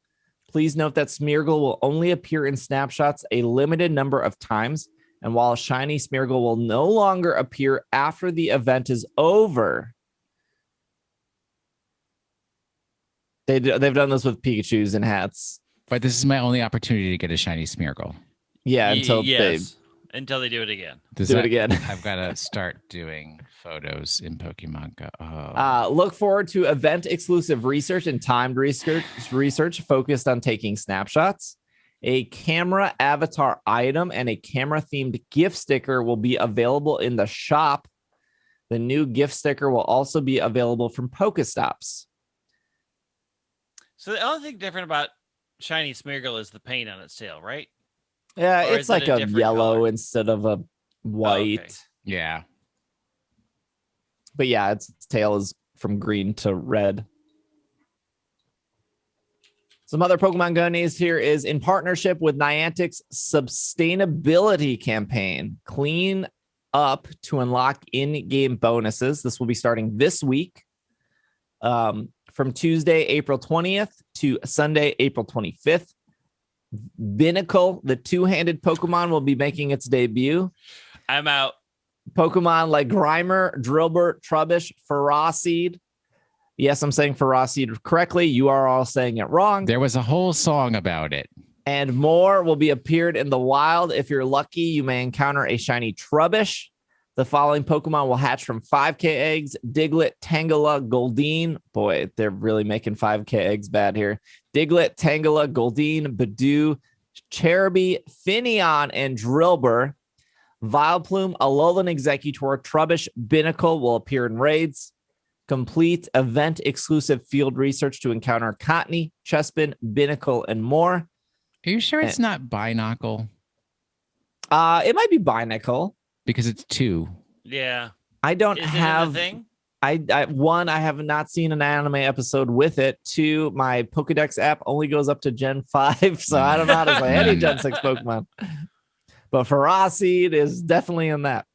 Please note that Smeargle will only appear in snapshots a limited number of times, and while shiny Smeargle will no longer appear after the event is over. They've done this with Pikachus and hats. But this is my only opportunity to get a shiny Smeargle. Yeah, until they do it again. Do it again. I've got to start doing photos in Pokemon Go. Oh. Look forward to event-exclusive research and timed research focused on taking snapshots. A camera avatar item and a camera-themed gift sticker will be available in the shop. The new gift sticker will also be available from Pokestops. So the only thing different about shiny Smeargle is the paint on its tail, right? Yeah, Or it's like a yellow color instead of a white. Oh, okay. Yeah. But yeah, its tail is from green to red. Some other Pokemon Go news here is in partnership with Niantic's sustainability campaign, Clean Up to unlock in-game bonuses. This will be starting this week. From Tuesday, April 20th to Sunday, April 25th. Binnacle, the two-handed Pokemon, will be making its debut. I'm out. Pokemon like Grimer, Drillbur, Trubbish, Ferroseed. Yes, I'm saying Ferroseed correctly. You are all saying it wrong. There was a whole song about it. And more will be appeared in the wild. If you're lucky, you may encounter a shiny Trubbish. The following Pokemon will hatch from 5K eggs: Diglett, Tangela, Goldeen. Boy, they're really making 5K eggs bad here. Diglett, Tangela, Goldeen, Badoo, Cherubi, Finneon, and Drillbur. Vileplume, Alolan Executor, Trubbish, Binnacle will appear in raids. Complete event-exclusive field research to encounter Cottonee, Chespin, Binnacle, and more. Are you sure it's not Binacle? It might be Binacle. Because it's 2. Yeah. I don't Is have. it a thing? One, I have not seen an anime episode with it. 2, my Pokedex app only goes up to Gen 5, so I don't know how to play any Gen 6 Pokemon. But Ferroseed is definitely in that.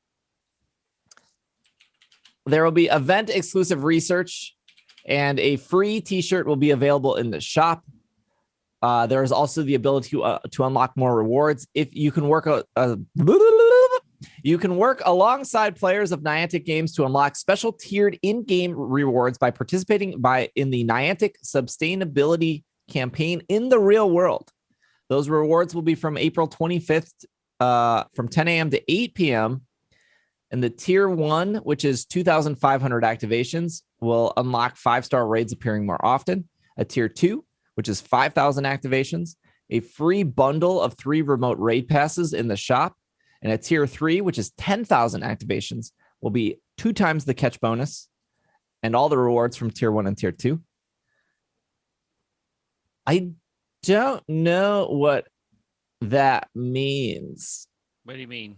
There will be event-exclusive research, and a free T-shirt will be available in the shop. There is also the ability to unlock more rewards. If you can work you can work alongside players of Niantic games to unlock special tiered in-game rewards by participating in the Niantic sustainability campaign in the real world. Those rewards will be from April 25th from 10 a.m. to 8 p.m. And the tier 1, which is 2,500 activations, will unlock 5-star raids appearing more often. A tier 2, which is 5,000 activations, a free bundle of 3 remote raid passes in the shop. And a tier 3, which is 10,000 activations, will be 2 times the catch bonus and all the rewards from tier 1 and tier 2. I don't know what that means. What do you mean?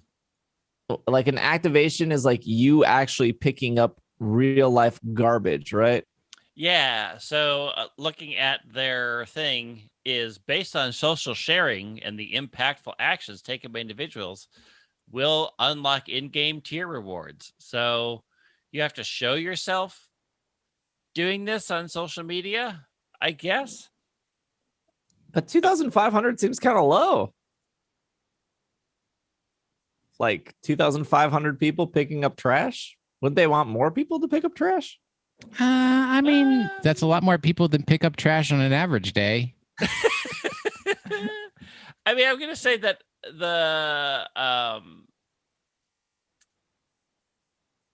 Like an activation is like you actually picking up real life garbage, right? Yeah. So looking at their thing is based on social sharing and the impactful actions taken by individuals will unlock in-game tier rewards. So you have to show yourself doing this on social media, I guess. But 2,500 seems kind of low. Like 2,500 people picking up trash. Wouldn't they want more people to pick up trash? I mean, that's a lot more people than pick up trash on an average day. I mean, I'm going to say that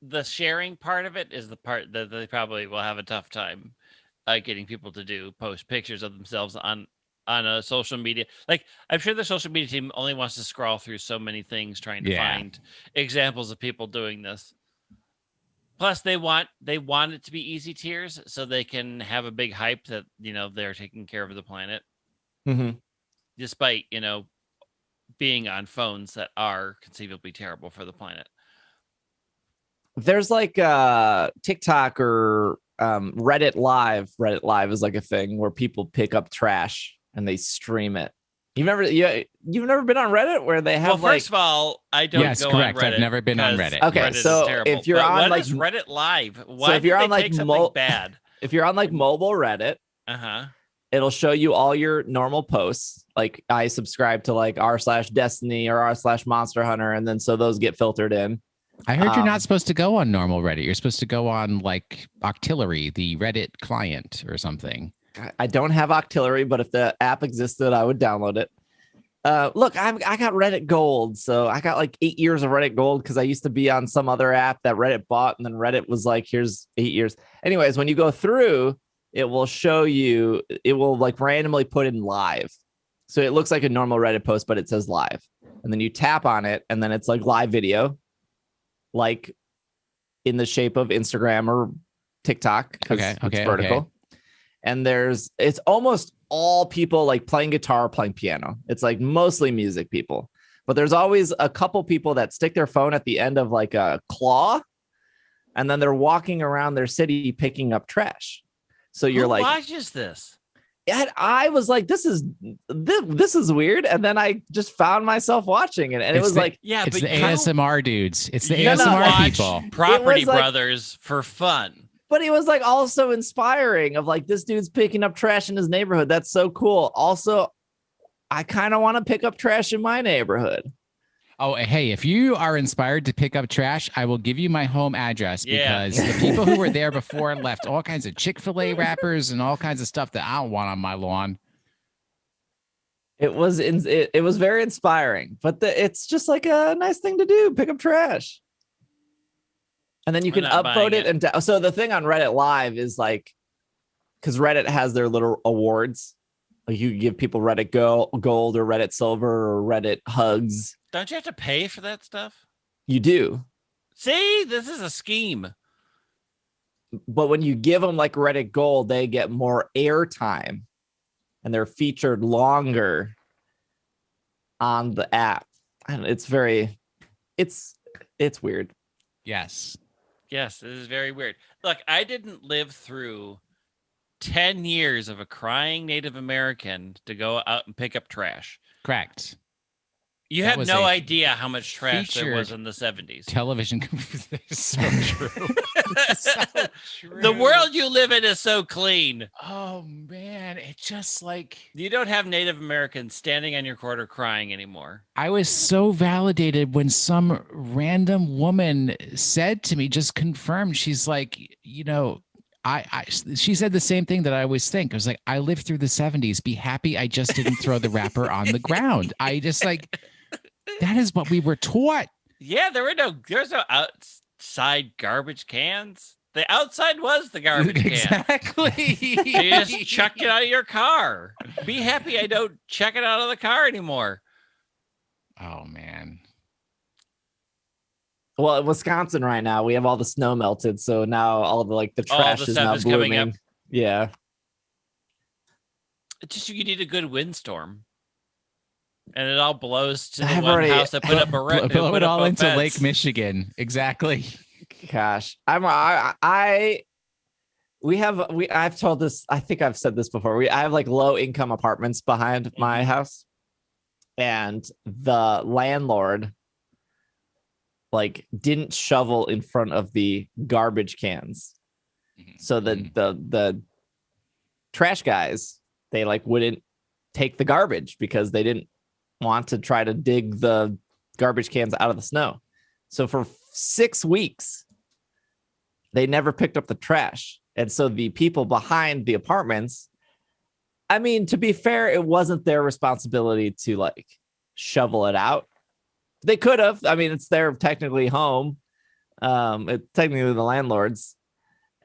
the sharing part of it is the part that they probably will have a tough time getting people to post pictures of themselves on a social media. Like, I'm sure the social media team only wants to scroll through so many things trying to find examples of people doing this. Plus, they want it to be easy tiers so they can have a big hype that they're taking care of the planet, despite being on phones that are conceivably terrible for the planet. There's like TikTok or Reddit Live. Reddit Live is like a thing where people pick up trash and they stream it. You've never been on Reddit where they have first of all, I don't go correct. on Reddit. I've never been on Reddit. Okay, Reddit so if you're on what is Reddit Live? Why so if you're on like bad? If you're on like mobile Reddit, it'll show you all your normal posts. Like I subscribe to like r/Destiny or r/Monster Hunter, and then so those get filtered in. I heard you're not supposed to go on normal Reddit. You're supposed to go on like Octillery, the Reddit client or something. I don't have Octillery, but if the app existed, I would download it. Look, I got Reddit Gold, so I got like 8 years of Reddit Gold because I used to be on some other app that Reddit bought, and then Reddit was like, "Here's 8 years." Anyways, when you go through, it will show you. It will like randomly put in live, so it looks like a normal Reddit post, but it says live, and then you tap on it, and then it's like live video, like in the shape of Instagram or TikTok. Okay, it's vertical. Okay. And it's almost all people like playing guitar, playing piano. It's like mostly music people, but there's always a couple people that stick their phone at the end of like a claw, and then they're walking around their city picking up trash. So you're like, who watches this? And I was like, this is weird. And then I just found myself watching it, and it was like, it's the ASMR dudes. It's the ASMR people. Property Brothers for fun. But he was like also inspiring of like, this dude's picking up trash in his neighborhood. That's so cool. Also, I kind of want to pick up trash in my neighborhood. Oh, hey, if you are inspired to pick up trash, I will give you my home address because the people who were there before left all kinds of Chick-fil-A wrappers and all kinds of stuff that I don't want on my lawn. It was very inspiring, but it's just like a nice thing to do. Pick up trash. And then you can upvote it. And so the thing on Reddit Live is like, because Reddit has their little awards. Like you give people Reddit Gold or Reddit Silver or Reddit Hugs. Don't you have to pay for that stuff? You do. See, this is a scheme. But when you give them like Reddit Gold, they get more airtime and they're featured longer on the app. And it's weird. Yes, this is very weird. Look, I didn't live through 10 years of a crying Native American to go out and pick up trash. Correct. You have no idea how much trash there was in the 70s. Television. So true. So true. The world you live in is so clean. Oh, man. It's just like... You don't have Native Americans standing on your corner crying anymore. I was so validated when some random woman said to me, just confirmed, she's like, she said the same thing that I always think. I was like, I lived through the 70s. Be happy I just didn't throw the wrapper on the ground. I just like... That is what we were taught. Yeah, there's no outside garbage cans. The outside was the garbage can. Exactly. You just chucked it out of your car. Be happy I don't check it out of the car anymore. Oh, man. Well, in Wisconsin right now, we have all the snow melted. So now all the trash is now blooming. Coming up. Yeah. It's just you need a good windstorm. And it all blows to the house that put up a blow it all into fence. Lake Michigan. Exactly. Gosh, I've told this. I think I've said this before. I have like low income apartments behind my house, and the landlord like didn't shovel in front of the garbage cans, so the trash guys, they like wouldn't take the garbage because they didn't want to try to dig the garbage cans out of the snow. So for 6 weeks, they never picked up the trash. And so the people behind the apartments, I mean, to be fair, it wasn't their responsibility to like shovel it out. They could have. I mean, it's their technically home. It's technically the landlord's.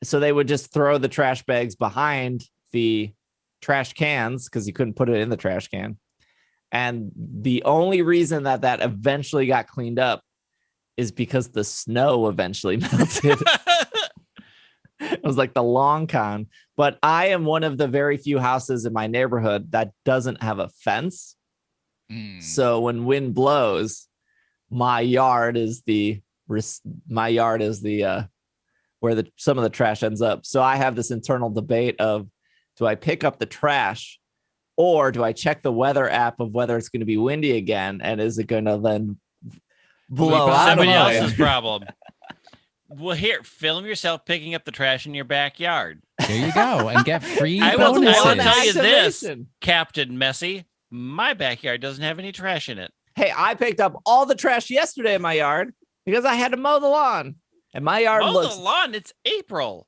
So they would just throw the trash bags behind the trash cans because you couldn't put it in the trash can. And the only reason that eventually got cleaned up is because the snow eventually melted. was like the long con. But I am one of the very few houses in my neighborhood that doesn't have a fence. So when wind blows, my yard is the where some of the trash ends up. So I have this internal debate of, do I pick up the trash or do I check the weather app of whether it's going to be windy again? And is it going to then blow out somebody else's problem? Well, here, film yourself picking up the trash in your backyard. There you go, and get free bonuses. I will tell you this, Activation. Captain Messy, my backyard doesn't have any trash in it. Hey, I picked up all the trash yesterday in my yard because I had to mow the lawn. And my yard looks... the lawn, it's April.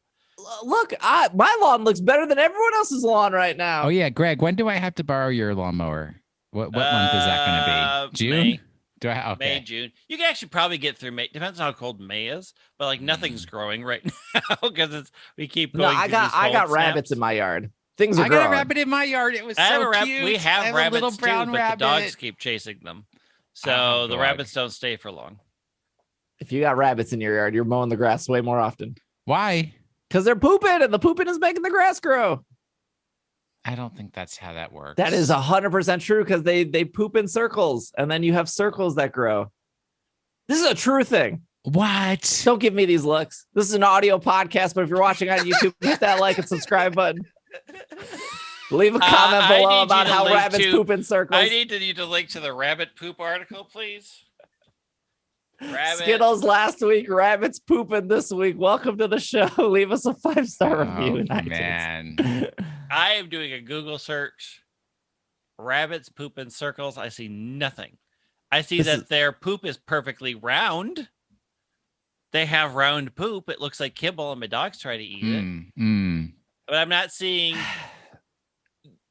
Look, my lawn looks better than everyone else's lawn right now. Oh, yeah, Greg, when do I have to borrow your lawnmower? What month is that going to be? June? May. Okay. May, June. You can actually probably get through May. Depends on how cold May is, but like nothing's growing right now because we keep going. No, I got rabbits in my yard. Things are growing. I got a rabbit in my yard. It was so cute. We have rabbits little brown too, rabbit. but the dogs keep chasing them. So the rabbits don't stay for long. If you got rabbits in your yard, you're mowing the grass way more often. Why? Because they're pooping, and the pooping is making the grass grow. I don't think that's how that works. That is 100% true because they poop in circles, and then you have circles that grow. This is a true thing. What? Don't give me these looks. This is an audio podcast, but if you're watching on YouTube, hit that like and subscribe button. Leave a comment below about how rabbits poop in circles. I need you to link to the rabbit poop article, please. Skittles last week, rabbits pooping this week. Welcome to the show. Leave us a 5-star review in iTunes. Man. I am doing a Google search. Rabbits poop in circles. I see nothing. I see that their poop is perfectly round. They have round poop. It looks like kibble, and my dogs try to eat it. But I'm not seeing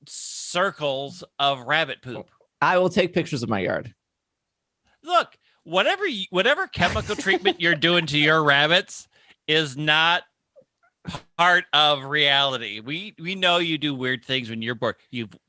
circles of rabbit poop. I will take pictures of my yard. Look, whatever chemical treatment you're doing to your rabbits is not part of reality. We know you do weird things when you're bored.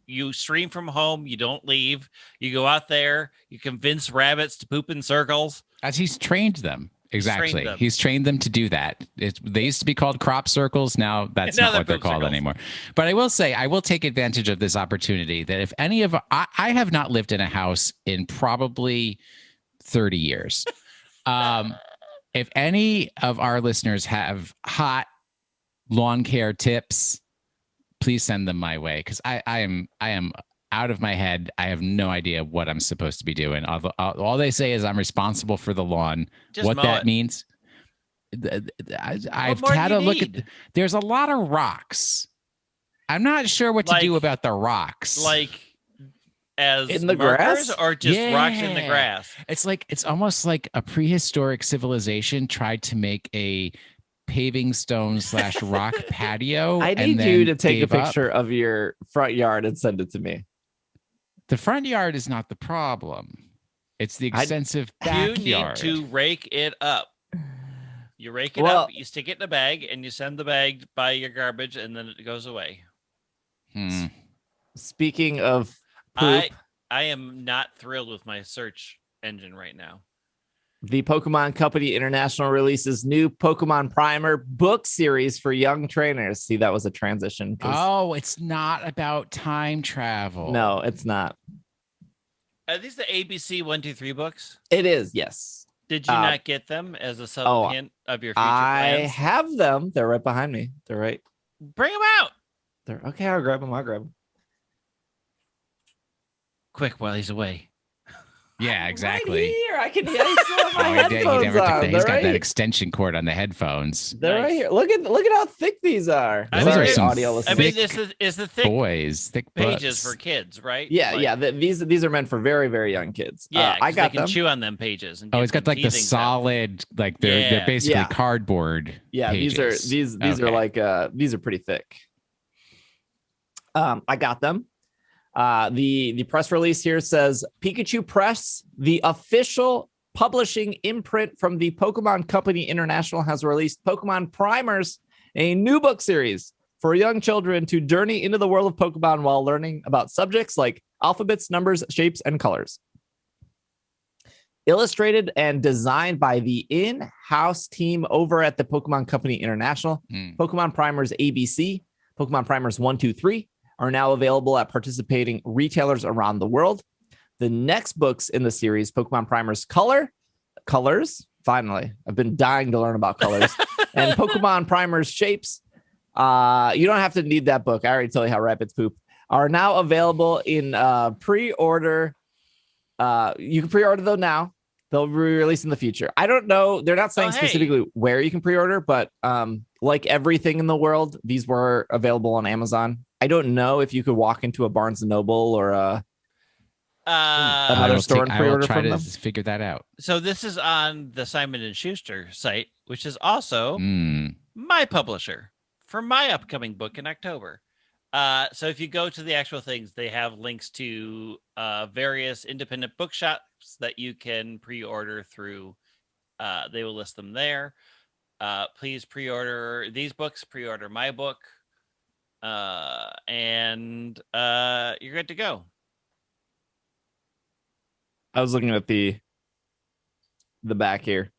You stream from home, you don't leave, you go out there, you convince rabbits to poop in circles. As he's trained them. Exactly. He's trained them to do that. They used to be called crop circles. Now that's not what they're called anymore. But I will say, I will take advantage of this opportunity that if any of I have not lived in a house in probably 30 years. If any of our listeners have hot lawn care tips, please send them my way, because I am out of my head. I have no idea what I'm supposed to be doing. All they say is I'm responsible for the lawn. Just what that means, I've had to look at. There's a lot of rocks. I'm not sure what to do about the rocks. Like as in the markers, grass, or just rocks in the grass. It's almost like a prehistoric civilization tried to make a paving stone / rock patio. I need you to take a picture of your front yard and send it to me. The front yard is not the problem. It's the extensive backyard. You need to rake it up. You rake it up, you stick it in a bag, and you send the bag by your garbage, and then it goes away. Speaking of poop, I am not thrilled with my search engine right now. The Pokemon Company International releases new Pokemon Primer book series for young trainers. See, that was a transition. Oh, it's not about time travel. No, it's not. Are these the ABC 1, 2, 3 books? It is, yes. Did you not get them as a subtle hint of your future plans? I have them. They're right behind me. They're right. Bring them out. They're okay. I'll grab them. Quick while he's away. Yeah, exactly. Right here. I can still have my headphones on. He's got that extension cord on the headphones. They're right here. Look at how thick these are. Those are some audio I mean, this is the thick boys, thick pages books. for kids, right? Yeah, these are meant for very, very young kids. Yeah, I got they can them. chew on them pages. And it's got like the solid, like they're basically cardboard. Yeah, pages. these are like these are pretty thick. I got them. The press release here says Pikachu Press, the official publishing imprint from the Pokemon Company International, has released Pokemon Primers, a new book series for young children to journey into the world of Pokemon while learning about subjects like alphabets, numbers, shapes, and colors. illustrated and designed by the in-house team over at the Pokemon Company International. Pokemon Primers ABC, Pokemon Primers 1, 2, 3 are now available at participating retailers around the world. The next books in the series, Pokemon Primers Colors, finally, I've been dying to learn about colors, and Pokemon Primers Shapes. You don't have to need that book. I already told you how rabbits poop. Are now available in pre-order. You can pre-order them now. They'll be released in the future. I don't know. They're not saying specifically where you can pre-order, but like everything in the world, these were available on Amazon. I don't know if you could walk into a Barnes and Noble or another store and pre-order from them. I will try to figure that out. So this is on the Simon & Schuster site, which is also my publisher for my upcoming book in October. So if you go to the actual things, they have links to various independent bookshops that you can pre-order through. They will list them there. Please pre-order these books, pre-order my book, and you're good to go. I was looking at the back here.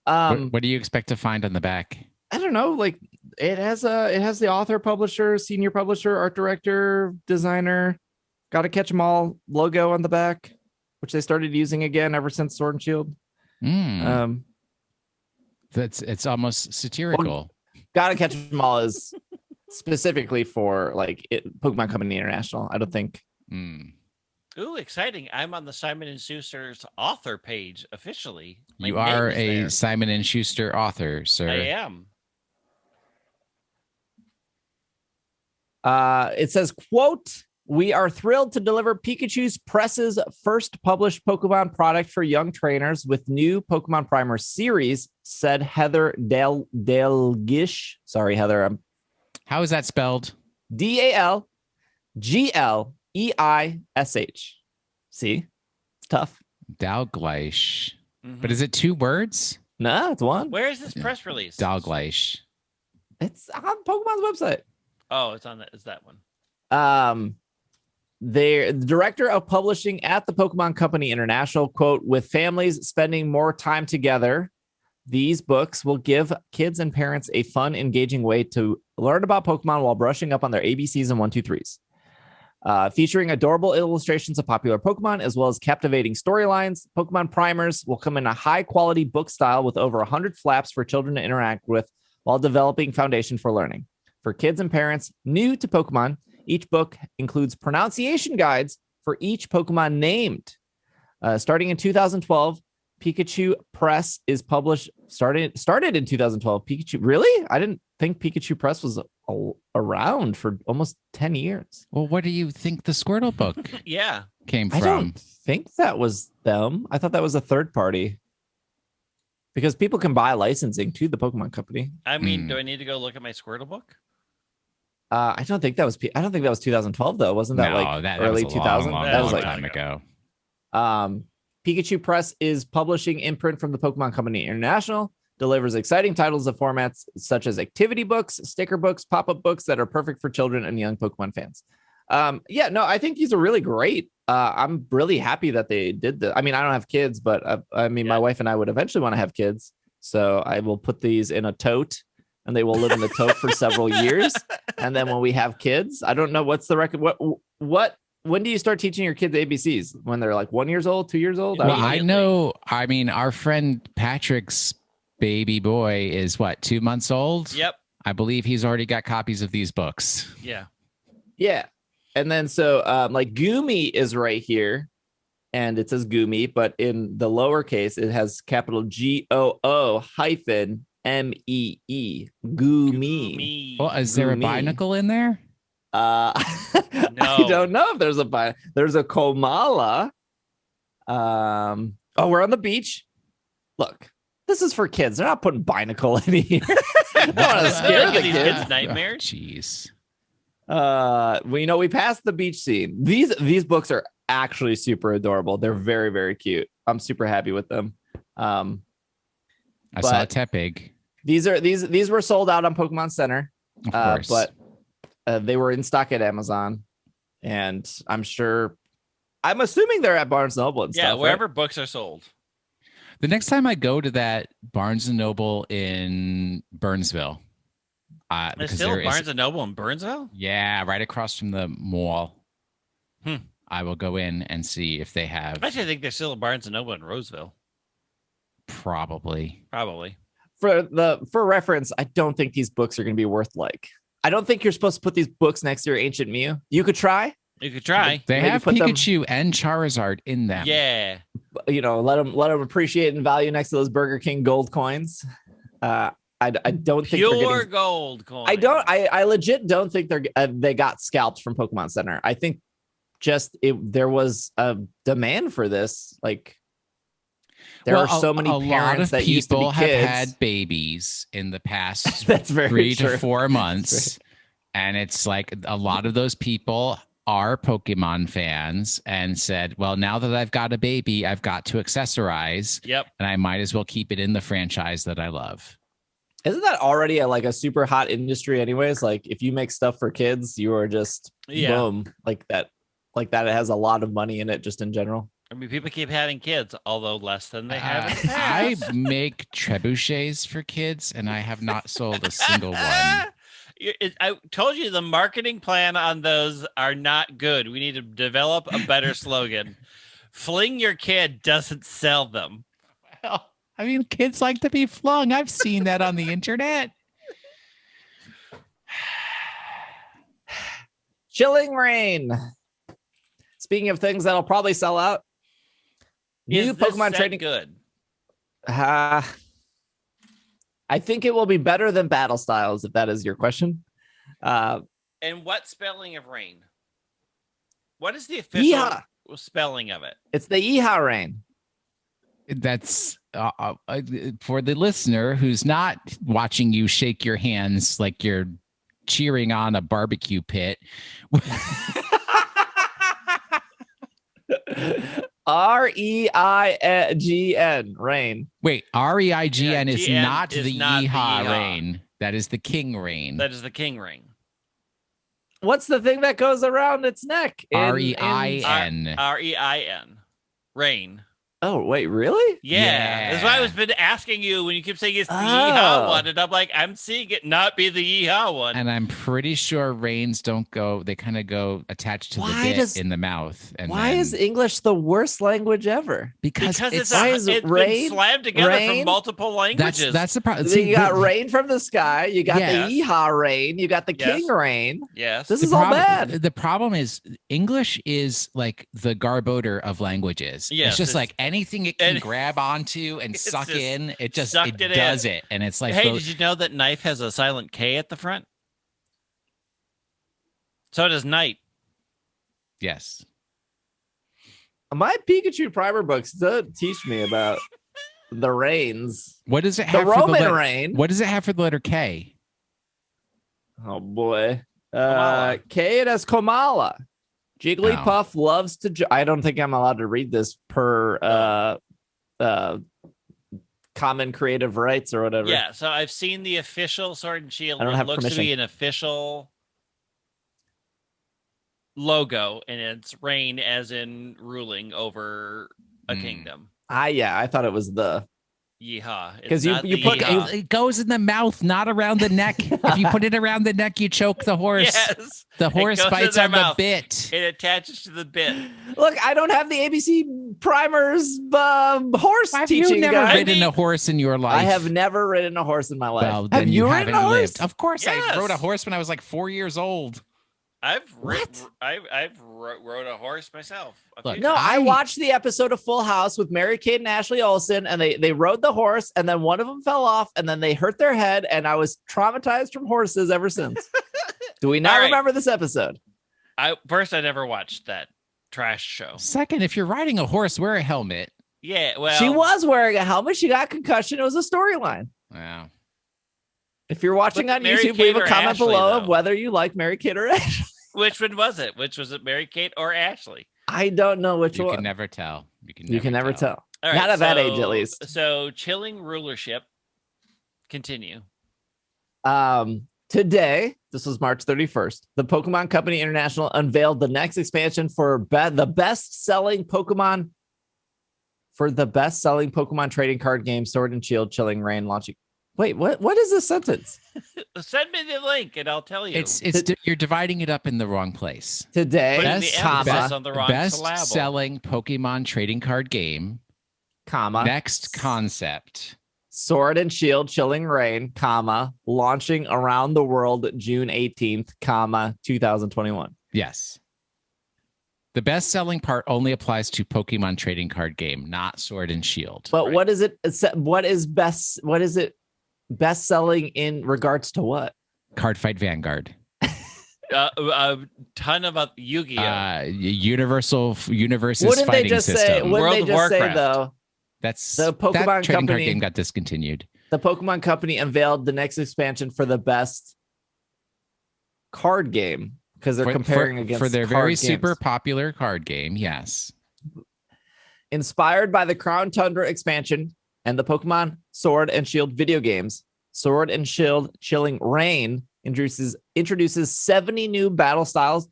What do you expect to find on the back? I don't know. Like it has the author, publisher, senior publisher, art director, designer. Got to catch 'em all logo on the back, which they started using again ever since Sword and Shield. It's almost satirical. Well, Got to catch 'em all is specifically for like Pokemon Company International. I don't think. Ooh, exciting. I'm on the Simon & Schuster's author page officially. You are a Simon & Schuster author, sir. I am. It says, quote, "We are thrilled to deliver Pikachu's Press's first published Pokemon product for young trainers with new Pokemon Primer series," said Heather Dalgish. Sorry, Heather. How is that spelled? Dalglish. See, it's tough. Dalglish. But is it 2 words? No, it's one. Where is this press release? Dalglish. It's on Pokemon's website. Oh, it's on that. Is that one? The director of publishing at the Pokemon Company International, quote, "With families spending more time together, these books will give kids and parents a fun, engaging way to learn about Pokemon while brushing up on their ABCs and 1, 2, 3s. Featuring adorable illustrations of popular Pokemon, as well as captivating storylines, Pokemon Primers will come in a high-quality book style with over 100 flaps for children to interact with while developing foundation for learning. For kids and parents new to Pokemon, each book includes pronunciation guides for each Pokemon named. Starting in 2012, Pikachu Press is published. Started in 2012. Pikachu, really? I didn't think Pikachu Press was around for almost 10 years. Well, what do you think the Squirtle book came from? I don't think that was them. I thought that was a third party. Because people can buy licensing to the Pokemon Company. I mean, do I need to go look at my Squirtle book? I don't think that was 2012 though. Wasn't that early 2000? That was like a time ago. Pikachu Press is publishing imprint from the Pokemon Company International. Delivers exciting titles of formats such as activity books, sticker books, pop-up books that are perfect for children and young Pokemon fans. I think these are really great. I'm really happy that they did this. I mean, I don't have kids, but my wife and I would eventually want to have kids. So I will put these in a tote and they will live in the tote for several years. And then when we have kids, I don't know what's the record. When do you start teaching your kids ABCs? When they're like 1 year old, 2 years old? Well, I know. I mean, our friend Patrick's baby boy is 2 months old? Yep. I believe he's already got copies of these books. Yeah. Yeah. And then like Goomy is right here and it says Goomy, but in the lowercase, it has capital GOO hyphen MEE. Goomy. Well, is there a binacle in there? No. I don't know if there's a binacle. There's a Komala. We're on the beach. Look. This is for kids. They're not putting binacle in here. I don't want to scare the kids. Nightmares. Jeez. We passed the beach scene. These books are actually super adorable. They're very, very cute. I'm super happy with them. I saw Tepig. These were sold out on Pokemon Center. Of course. But they were in stock at Amazon, and I'm sure I'm assuming they're at Barnes & Noble and Yeah, stuff. wherever right? books are sold. The next time I go to that Barnes & Noble in Burnsville, There's because still there a is, Barnes & Noble in Burnsville? yeah, right across from the mall. I will go in and see if they have. I actually think there's still a Barnes & Noble in Roseville. Probably. For reference, I don't think these books are going to be worth I don't think you're supposed to put these books next to your Ancient Mew. You could try. You could try. They Maybe have put them- Pikachu and Charizard in them. Yeah. Let them appreciate and value next to those Burger King gold coins. I don't think they're Pure getting. gold coin. I legit don't think they got scalped from Pokemon Center. I think there was a demand for this. There are so many parents that used to be people have kids. had babies in the past That's very 3 true. to 4 months, and it's like a lot of those people are Pokemon fans and said, well, now that I've got a baby, I've got to accessorize. Yep. And I might as well keep it in the franchise that I love. Isn't that already a super hot industry anyways? If you make stuff for kids, you are just boom, that. It has a lot of money in it just in general. I mean, people keep having kids, although less than they have in the I past. make trebuchets for kids, and I have not sold a single one. I told you the marketing plan on those are not good. We need to develop a better slogan. Fling your kid doesn't sell them. Well, I mean, kids like to be flung. I've seen that on the internet. Chilling Rain. Speaking of things that'll probably sell out, new Is this Pokemon set trading. good? I think it will be better than Battle Styles, if that is your question. And what spelling of rain? What is the official spelling of it? It's the Yeehaw Rain. That's for the listener who's not watching you shake your hands like you're cheering on a barbecue pit. REIGN Rain. Wait, REIGN is GN not is the not the Yeehaw Yeehaw. Rain. That is the King Rain. That is the king ring. What's the thing that goes around its neck? REIN. REIN. Rain. Oh, wait, really? Yeah. That's why I was been asking you when you keep saying it's the Oh. Yeehaw one. And I'm like, I'm seeing it not be the Yeehaw one. And I'm pretty sure rains don't go, they kind of go attached to the bit in the mouth. And Why is English the worst language ever? Because it's rain, been slammed together rain? from multiple languages. That's the problem. You got rain from the sky. You got Yes. the Yeehaw Rain. You got the Yes. King Rain. Yes. This is all bad. The problem is English is like the Garbodor of languages. Yes, it's just it's- like anything it can and- grab onto and It's suck just in, it sucked it does in. it. And it's like, Hey, those- did you know that knife has a silent K at the front? So does night. yes. My Pikachu primer books don't teach me about the rains. What does it The have for Roman the rain. What does it have for the letter K? Oh boy. Komala. K, it has Komala. Jigglypuff loves to. I don't think I'm allowed to read this per common creative rights or whatever. Yeah, so I've seen the official Sword and Shield. I don't It have looks to be permission. an official logo, and it's reign as in ruling over a kingdom. I thought it was the. Yeehaw. It's 'Cause you not put- the yeehaw. It goes in the mouth, not around the neck. If you put it around the neck, you choke the horse. Yes. The It horse goes in bites their on mouth. the bit. It attaches to the bit. Look, I don't have the ABC primers horse Have teaching you never guide. ridden a horse in your life? I have never ridden a horse in my life. Well, have then you haven't ridden a horse? lived. Of course, Yes. I rode a horse when I was like 4 years old. I've What? rode a horse myself. a Look, few No, times. I watched the episode of Full House with Mary Kate and Ashley Olsen, and they rode the horse, and then one of them fell off, and then they hurt their head, and I was traumatized from horses ever since. Do we not All right. remember this episode? I never watched that trash show. Second, if you're riding a horse, wear a helmet. Yeah, well, She was wearing a helmet. She got concussion. It was a storyline. Wow. If you're watching But on Mary YouTube, Kate leave a or comment Ashley, below of though? whether you like Mary Kate or Ashley. Which one was it? Which was it, Mary Kate or Ashley? I don't know which You one. can never tell. You can never tell. All Not at that age, at least. So, chilling rulership. Continue. Today, this was March 31st, the Pokemon Company International unveiled the next expansion for the best-selling Pokemon trading card game, Sword and Shield Chilling Reign, launching. Wait, what is this sentence? Send me the link and I'll tell you. You're dividing it up in the wrong place. Today, putting the emphasis on the wrong syllable. Best-selling Pokemon trading card game, next concept. Sword and Shield Chilling Reign, launching around the world June 18th, 2021. Yes. The best-selling part only applies to Pokemon trading card game, not Sword and Shield. But what is it? What is it best-selling in regards to what? Cardfight Vanguard. A ton of Yu-Gi-Oh. Universe's Wouldn't fighting they just system. say? Wouldn't World they of just say Warcraft. though? That's The Pokemon that trading Company- card game got discontinued. The Pokemon Company unveiled the next expansion for the best card game because they're comparing against for their card very games. super popular card game. Yes. Inspired by the Crown Tundra expansion and the Pokemon Sword and Shield video games, Sword and Shield Chilling Reign introduces 70 new battle style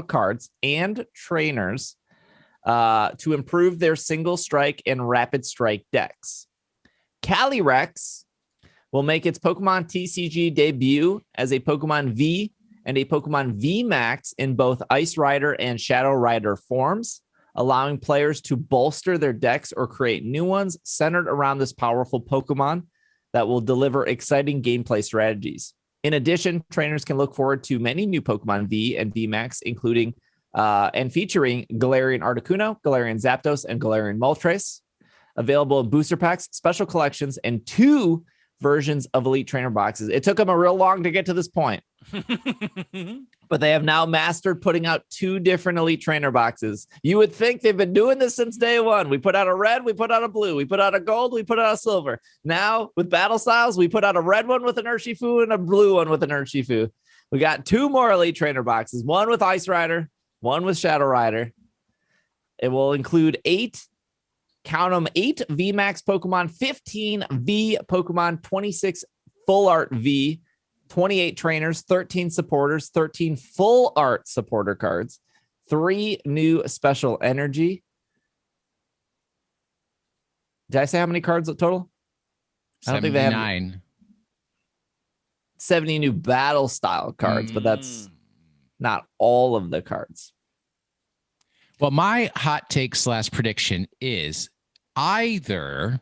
cards and trainers to improve their single strike and rapid strike decks. Calyrex will make its Pokemon TCG debut as a Pokemon V and a Pokemon V Max in both Ice Rider and Shadow Rider forms, allowing players to bolster their decks or create new ones centered around this powerful Pokemon that will deliver exciting gameplay strategies. In addition, trainers can look forward to many new Pokemon V and V Max, including and featuring Galarian Articuno, Galarian Zapdos, and Galarian Moltres, available in booster packs, special collections, and 2 versions of Elite Trainer boxes. It took them a real long to get to this point, but they have now mastered putting out 2 different Elite Trainer boxes. You would think they've been doing this since day one. We put out a red, we put out a blue, we put out a gold, we put out a silver. Now, with Battle Styles, we put out a red one with an Urshifu and a blue one with an Urshifu. We got 2 more Elite Trainer boxes, one with Ice Rider, one with Shadow Rider. It will include 8 VMAX Pokemon, 15 V Pokemon, 26 Full Art V, 28 trainers, 13 supporters, 13 Full Art supporter cards, 3 new Special Energy. Did I say how many cards total? I don't think they have 79. 70 new Battle Style cards, but that's not all of the cards. Well, my hot take / prediction is neither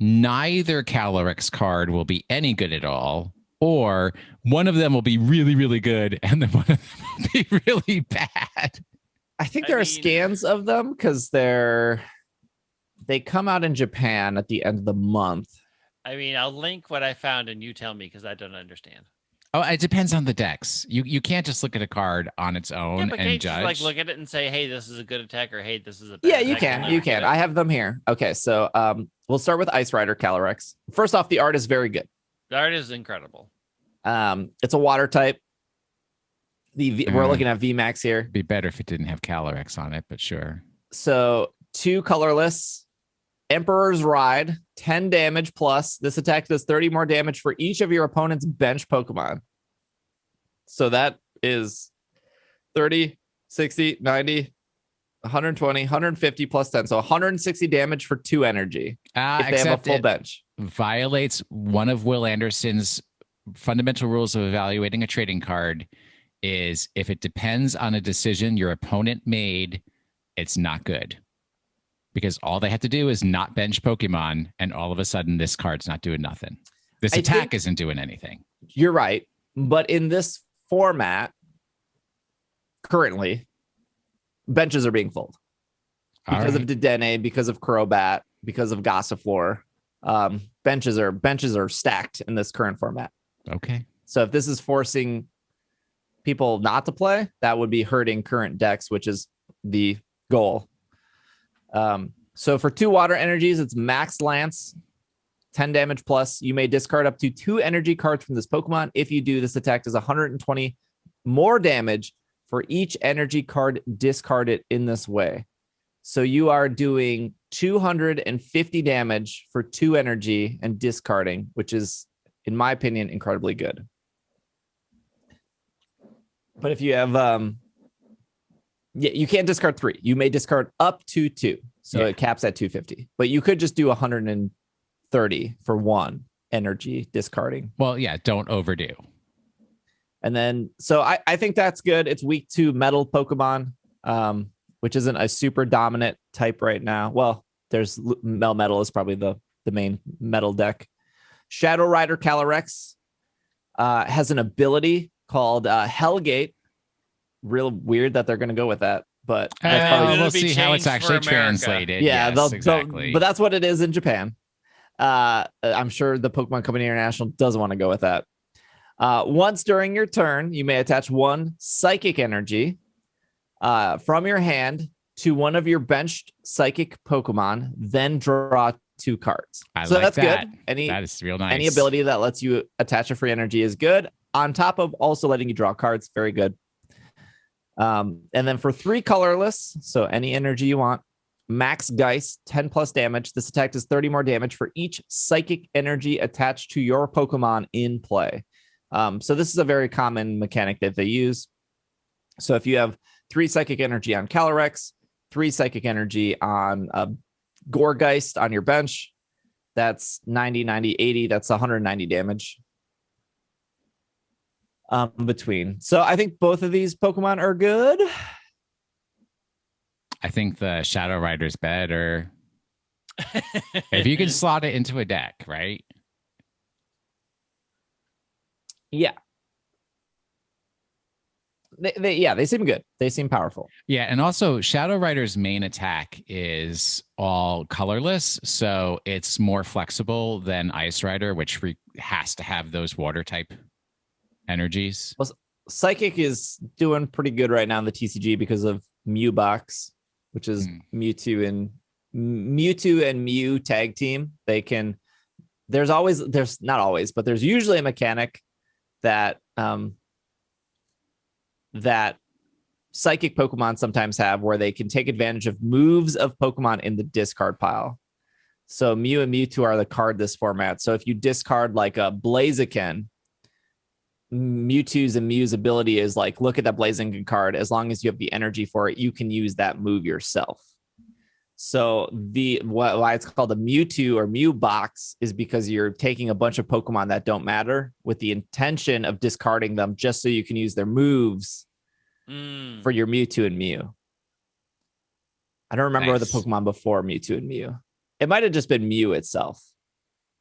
Calyrex card will be any good at all, or one of them will be really, really good, and then one of them will be really bad. I think there are scans of them because they come out in Japan at the end of the month. I mean, I'll link what I found and you tell me because I don't understand. Oh, it depends on the decks. You can't just look at a card on its own but and can't judge. you just, look at it and say, hey, this is a good attack, or hey, this is a bad Yeah, you attack. can. You can. I have them here. Okay, so we'll start with Ice Rider Calyrex. First off, the art is very good. The art is incredible. It's a water type. We're looking at VMAX here. It'd be better if it didn't have Calyrex on it, but sure. So 2 colorless. Emperor's Ride, 10 damage plus. This attack does 30 more damage for each of your opponent's bench Pokemon. So that is 30, 60, 90, 120, 150 plus 10. So 160 damage for 2 energy if they have a full bench. Violates one of Will Anderson's fundamental rules of evaluating a trading card is if it depends on a decision your opponent made, it's not good. Because all they have to do is not bench Pokemon, and all of a sudden this card's not doing nothing. This attack isn't doing anything. You're right. But in this format, currently, benches are being filled. Because of Dedenne, because of Crobat, because of Gossifleur. Benches are stacked in this current format. Okay. So if this is forcing people not to play, that would be hurting current decks, which is the goal. So for 2 water energies, it's Max Lance, 10 damage plus. You may discard up to 2 energy cards from this Pokemon. If you do, this attack does 120 more damage for each energy card discarded in this way. So you are doing 250 damage for 2 energy and discarding, which is in my opinion, incredibly good. But if you have, you can't discard 3. You may discard up to 2. So it caps at 250. But you could just do 130 for 1 energy discarding. Well, yeah, don't overdo. And then, so I think that's good. It's weak to metal Pokemon, which isn't a super dominant type right now. Well, there's metal is probably the main metal deck. Shadow Rider Calyrex has an ability called Hellgate. Real weird that they're going to go with that, but we'll see how it's actually translated. Yeah, yes, exactly. But that's what it is in Japan. I'm sure the Pokemon Company International doesn't want to go with that. Once during your turn, you may attach 1 psychic energy from your hand to one of your benched psychic Pokemon, then draw 2 cards. So that's that. good. That is real nice. Any ability that lets you attach a free energy is good, on top of also letting you draw cards. Very good. And then for 3 colorless, so any energy you want, Max Geist, 10 plus damage. This attack does 30 more damage for each psychic energy attached to your Pokemon in play. So this is a very common mechanic that they use. So if you have 3 psychic energy on Calyrex, 3 psychic energy on Gourgeist on your bench, that's 90, 90, 80. That's 190 damage between. So I think both of these Pokemon are good. I think the Shadow Rider's better. If you can slot it into a deck, right? Yeah. They seem good. They seem powerful. Yeah, and also Shadow Rider's main attack is all colorless, so it's more flexible than Ice Rider, which has to have those water type energies. Well, Psychic is doing pretty good right now in the TCG because of Mew Box, which is Mewtwo and Mew tag team. There's not always, but there's usually a mechanic that that psychic Pokemon sometimes have where they can take advantage of moves of Pokemon in the discard pile. So Mew and Mewtwo are the card this format. So if you discard like a Blaziken, Mewtwo's and Mew's ability is like, look at that Blaziken card. As long as you have the energy for it, you can use that move yourself. So why it's called a Mewtwo or Mew box is because you're taking a bunch of Pokemon that don't matter with the intention of discarding them just so you can use their moves for your Mewtwo and Mew. I don't remember the Pokemon before Mewtwo and Mew. It might have just been Mew itself.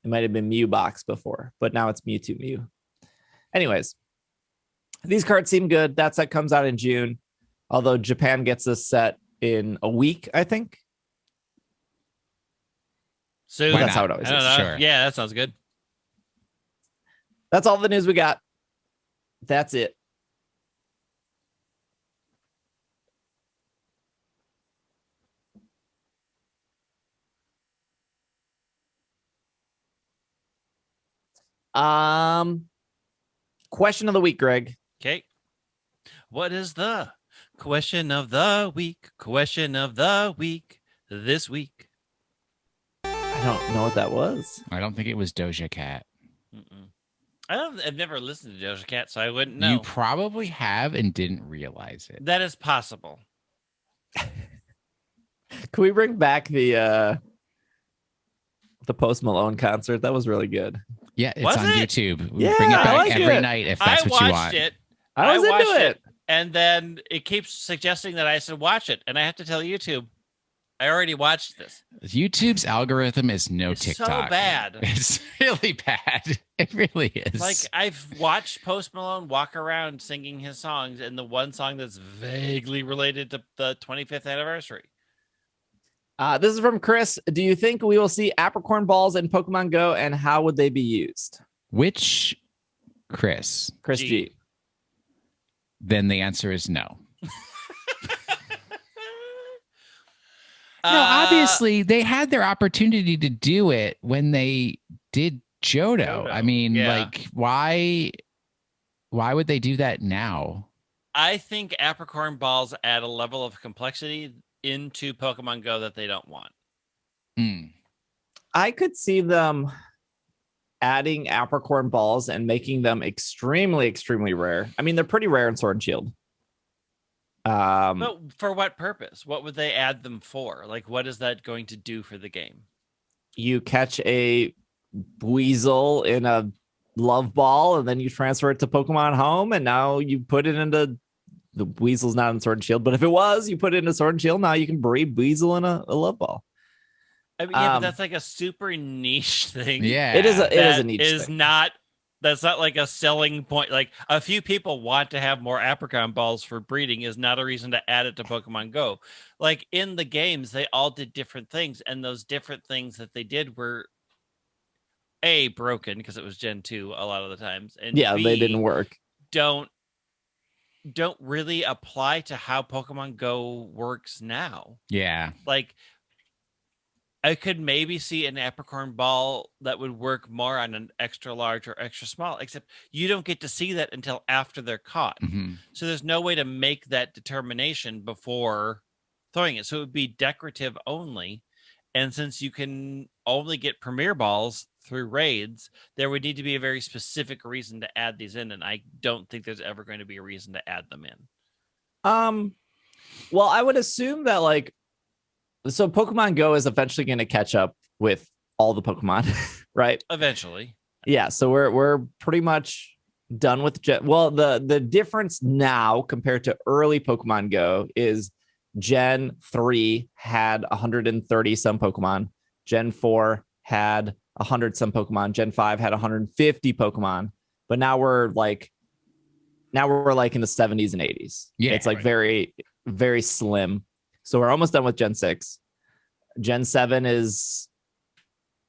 It might have been Mew box before, but now it's Mewtwo Mew. Anyways, these cards seem good. That set comes out in June, although Japan gets this set in a week, I think. So that's how it always is. Sure. Yeah, that sounds good. That's all the news we got. That's it. Question of the week, Greg. Okay. What is the question of the week? Question of the week this week. I don't know what that was. I don't think it was Doja Cat. I've never listened to Doja Cat, so I wouldn't know. You probably have and didn't realize it. That is possible. Can we bring back the Post Malone concert? That was really good. Yeah, it's on YouTube. Yeah, bring it back every it. night if that's what you want. I was into it. And then it keeps suggesting that I should watch it. And I have to tell YouTube, I already watched this. YouTube's algorithm is it's TikTok. So bad. It's really bad. It really is. Like, I've watched Post Malone walk around singing his songs, and the one song that's vaguely related to the 25th anniversary. This is from Chris. Do you think we will see apricorn balls in Pokemon Go, and how would they be used? Which Chris? Chris G. Then the answer is no. No, obviously they had their opportunity to do it when they did Johto. I mean, like, why would they do that now? I think apricorn balls add a level of complexity into Pokemon Go that they don't want. I could see them adding apricorn balls and making them extremely, extremely rare. I mean, they're pretty rare in Sword and Shield. But for what purpose? What would they add them for? Like, what is that going to do for the game? You catch a Weasel in a love ball, and then you transfer it to Pokemon Home, and now you put it into the Weasel's not in Sword and Shield, but if it was, you put it into Sword and Shield. Now you can breed Weasel in a love ball. I mean, yeah, but that's like a super niche thing. Yeah, it is a niche thing. That's not like a selling point. Like, a few people want to have more apricot balls for breeding is not a reason to add it to Pokemon Go. Like, in the games, they all did different things, and those different things that they did were A, broken because it was Gen 2 a lot of the times, and yeah, B, they didn't work. Don't really apply to how Pokemon Go works now. Yeah. Like, I could maybe see an apricorn ball that would work more on an extra large or extra small, except you don't get to see that until after they're caught. Mm-hmm. So there's no way to make that determination before throwing it. So it would be decorative only. And since you can only get premier balls through raids, there would need to be a very specific reason to add these in. And I don't think there's ever going to be a reason to add them in. Well, I would assume that so Pokemon Go is eventually going to catch up with all the Pokemon, right? Eventually. Yeah. So we're pretty much done with the difference now compared to early Pokemon Go is Gen 3 had 130 some Pokemon. Gen 4 had 100 some Pokemon. Gen 5 had 150 Pokemon. But now we're in the 70s and 80s. Yeah, it's like right. very, very slim. So we're almost done with Gen 6. Gen 7 is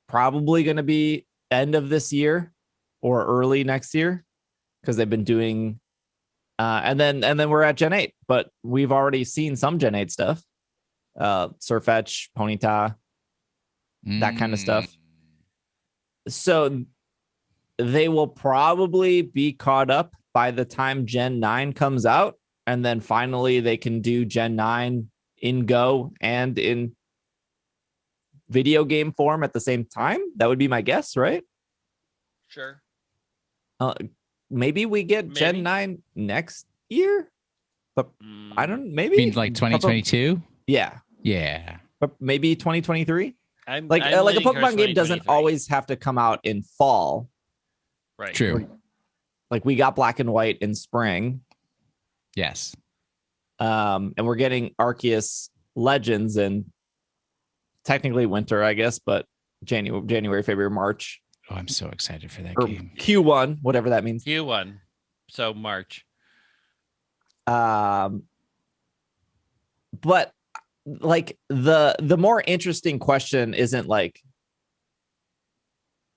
probably going to be end of this year or early next year because they've been doing and then we're at Gen 8, but we've already seen some Gen 8 stuff. Surfetch, Ponyta, that kind of stuff. So they will probably be caught up by the time Gen 9 comes out, and then finally they can do Gen 9 in Go and in video game form at the same time. That would be my guess, right? Sure. Maybe we get Gen 9 next year, but I don't. Maybe mean like 2022. Yeah, but maybe 2023. I'm like a leaning towards Pokemon game doesn't 2023. always have to come out in fall. Right. True. Like we got Black and White in spring. Yes. And we're getting Arceus Legends in technically winter, I guess, but January, February, March. Oh, I'm so excited for that Or game. Q1, whatever that means. Q1. So March. But like the more interesting question isn't like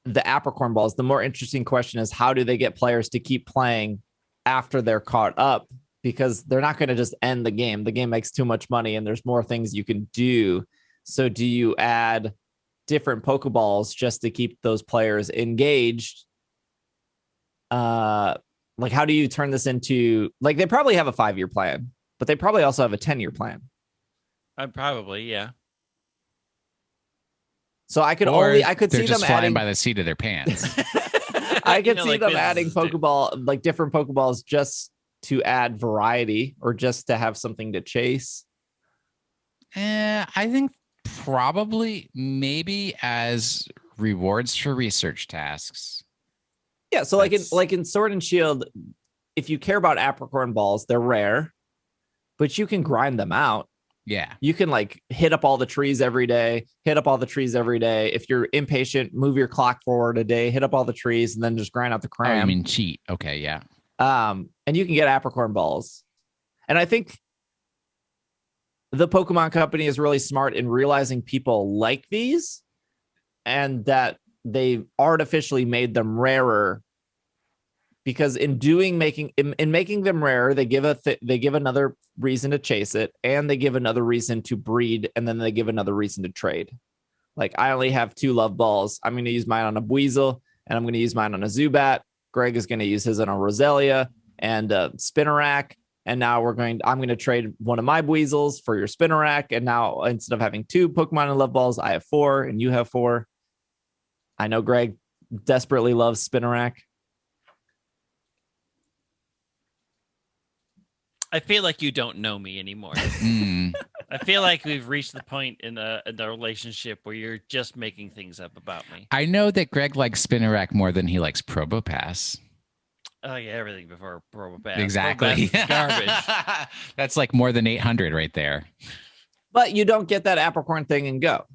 the apricorn balls. The more interesting question is how do they get players to keep playing after they're caught up? Because they're not going to just end the game. The game makes too much money and there's more things you can do. So do you add different Pokeballs just to keep those players engaged? Like, how do you turn this into, like, they probably have a 5-year plan, but they probably also have a 10-year plan. Probably, yeah. So I could they're see just them flying adding by the seat of their pants. I could see like them businesses adding do. Pokeball, like different Pokeballs just to add variety or just to have something to chase. I think probably maybe as rewards for research tasks. Yeah, so like in Sword and Shield, if you care about apricorn balls, they're rare, but you can grind them out. Yeah. You can like hit up all the trees every day. If you're impatient, move your clock forward a day, hit up all the trees, and then just grind out the Oh, cram. you mean cheat? Okay, yeah. And you can get apricorn balls. And I think the Pokemon Company is really smart in realizing people like these and that they've artificially made them rarer. Because in making them rarer, they give another reason to chase it, and they give another reason to breed, and then they give another reason to trade. Like, I only have 2 love balls. I'm going to use mine on a Weasel, and I'm going to use mine on a Zubat. Greg is going to use his on a Roselia and a Spinarak. And now I'm going to trade one of my Weasels for your Spinarak. And now instead of having 2 Pokemon and love balls, I have 4, and you have 4. I know Greg desperately loves Spinarak. I feel like you don't know me anymore. I feel like we've reached the point in the relationship where you're just making things up about me. I know that Greg likes Spinarak more than he likes Probopass. Oh yeah, everything before Probopass. Exactly. Probopass is garbage. That's like more than 800 right there. But you don't get that Apricorn thing in Go.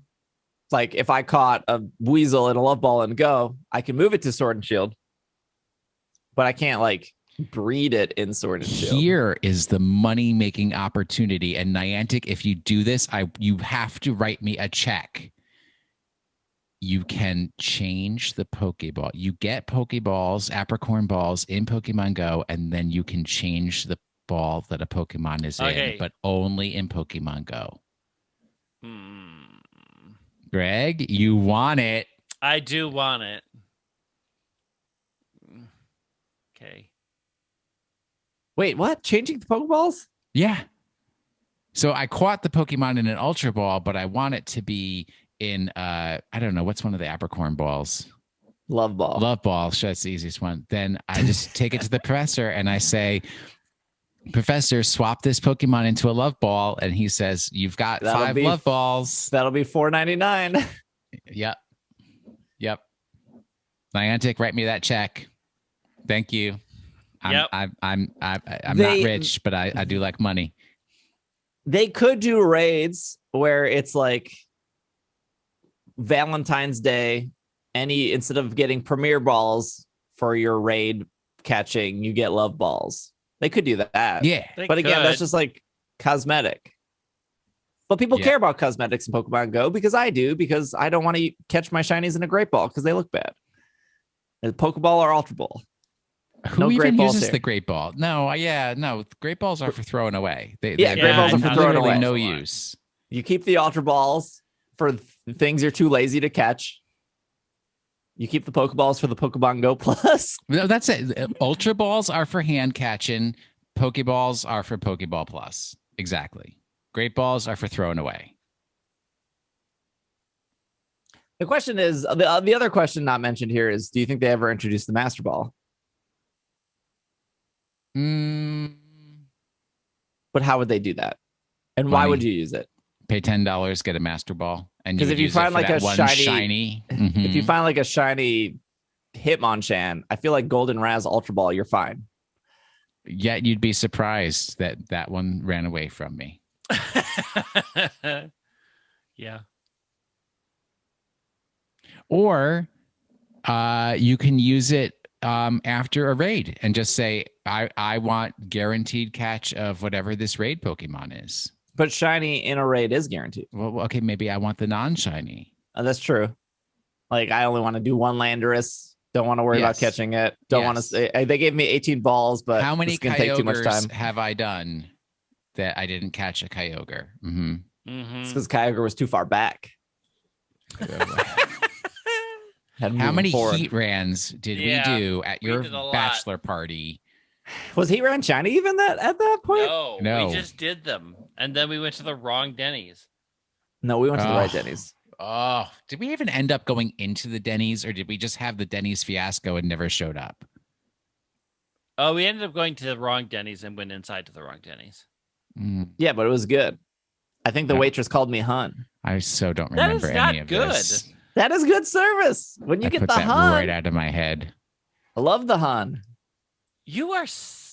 It's like if I caught a Weasel and a Love Ball in Go, I can move it to Sword and Shield. But I can't like breed it in Sword and Shield. Here is the money-making opportunity. And Niantic, if you do this, you have to write me a check. You can change the Pokeball. You get Pokeballs, Apricorn balls in Pokemon Go, and then you can change the ball that a Pokemon is in, but only in Pokemon Go. Greg, you want it. I do want it. Okay. Wait, what? Changing the Pokeballs? Yeah. So I caught the Pokemon in an Ultra Ball, but I want it to be in, I don't know, what's one of the Apricorn balls? Love Ball. Love Ball. Sure, that's the easiest one. Then I just take it to the professor and I say, Professor, swap this Pokemon into a Love Ball. And he says, you've got 5 Love Balls. That'll be $4.99. Yep. Niantic, write me that check. Thank you. I'm not rich, but I do like money. They could do raids where it's like Valentine's Day. Instead of getting Premier Balls for your raid catching, you get Love Balls. They could do that. Yeah. But again, that's just like cosmetic. But people care about cosmetics in Pokemon Go because I do, because I don't want to catch my shinies in a Great Ball because they look bad. A Pokeball or Ultra Ball. Who even uses the Great Ball? No, Great Balls are for throwing away. Great Balls are for throwing away. No use. You keep the Ultra Balls for things you're too lazy to catch. You keep the Pokeballs for the Pokemon Go Plus. No, that's it. Ultra Balls are for hand catching. Pokeballs are for Pokeball Plus. Exactly. Great Balls are for throwing away. The question is, the other question not mentioned here is, do you think they ever introduced the Master Ball? But how would they do that? And why would you use it? Pay $10, get a Master Ball. Because if you find like a shiny, if you find like a shiny Hitmonchan, I feel like Golden Raz Ultra Ball, you're fine. Yet you'd be surprised that one ran away from me. Yeah. Or you can use it after a raid and just say, I want guaranteed catch of whatever this raid Pokemon is. But shiny in a raid is guaranteed. Well, okay, maybe I want the non-shiny. That's true. Like, I only want to do one Landorus. Don't want to worry about catching it. Don't want to say they gave me 18 balls, but how many can take too much time. Have I done that I didn't catch a Kyogre? It's because Kyogre was too far back. How many heat rans did we do at your bachelor party? Was Heat Ran shiny even at that point? No, we just did them, and then we went to the wrong Denny's. No, we went to the right Denny's. Oh, did we even end up going into the Denny's, or did we just have the Denny's fiasco and never showed up? Oh, we ended up going to the wrong Denny's and went inside to the wrong Denny's. Yeah, but it was good. I think the waitress called me Hun. I so don't remember any of this. That is good service. When you get the Hun right out of my head. I love the Hun. You are Pokemon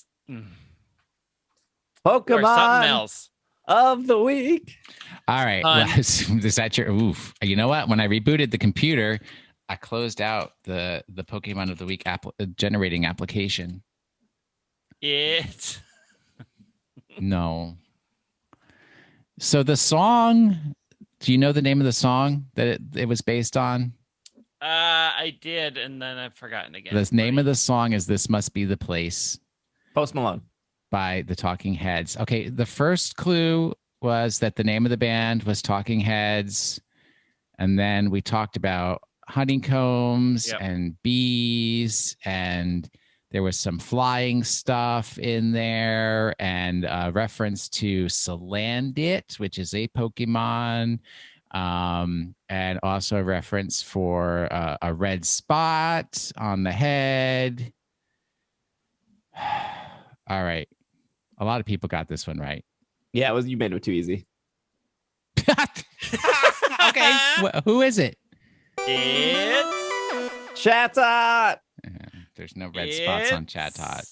you are something else of the week. All right. Well, is that your oof? You know what? When I rebooted the computer, I closed out the Pokemon of the week generating application. No. So the song, do you know the name of the song that it was based on? I did, and then I've forgotten again. The name of the song is This Must Be the Place. Post Malone. By the Talking Heads. Okay, the first clue was that the name of the band was Talking Heads. And then we talked about honeycombs and bees, and there was some flying stuff in there, and a reference to Salandit, which is a Pokemon. And also a reference for a red spot on the head. All right. A lot of people got this one right. Yeah, you made it too easy. Okay. Who is it? It's Chatot. There's no red spots on Chatot.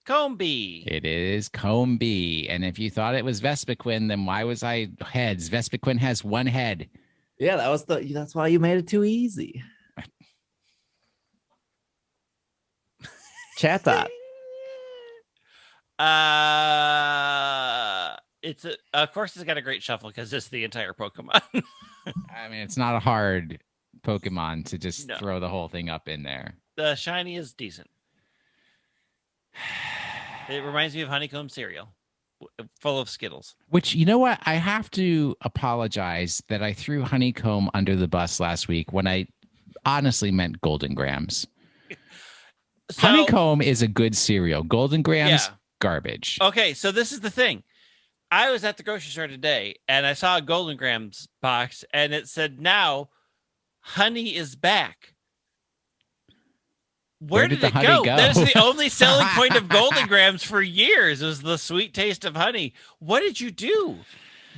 Combee. It is Combee. And if you thought it was Vespiquen, then why was I heads? Vespiquen has one head. Yeah, that's why you made it too easy. Chatot. Of course it's got a great shuffle because it's the entire Pokemon. I mean, it's not a hard Pokemon to just throw the whole thing up in there. The shiny is decent. It reminds me of honeycomb cereal, full of Skittles. Which, you know what? I have to apologize that I threw honeycomb under the bus last week when I honestly meant Golden Grams. So, honeycomb is a good cereal. Golden Grams, garbage. Okay, so this is the thing. I was at the grocery store today, and I saw a Golden Grams box, and it said, now, honey is back. Where did it go? That's the only selling point of Golden Grams for years is the sweet taste of honey. What did you do?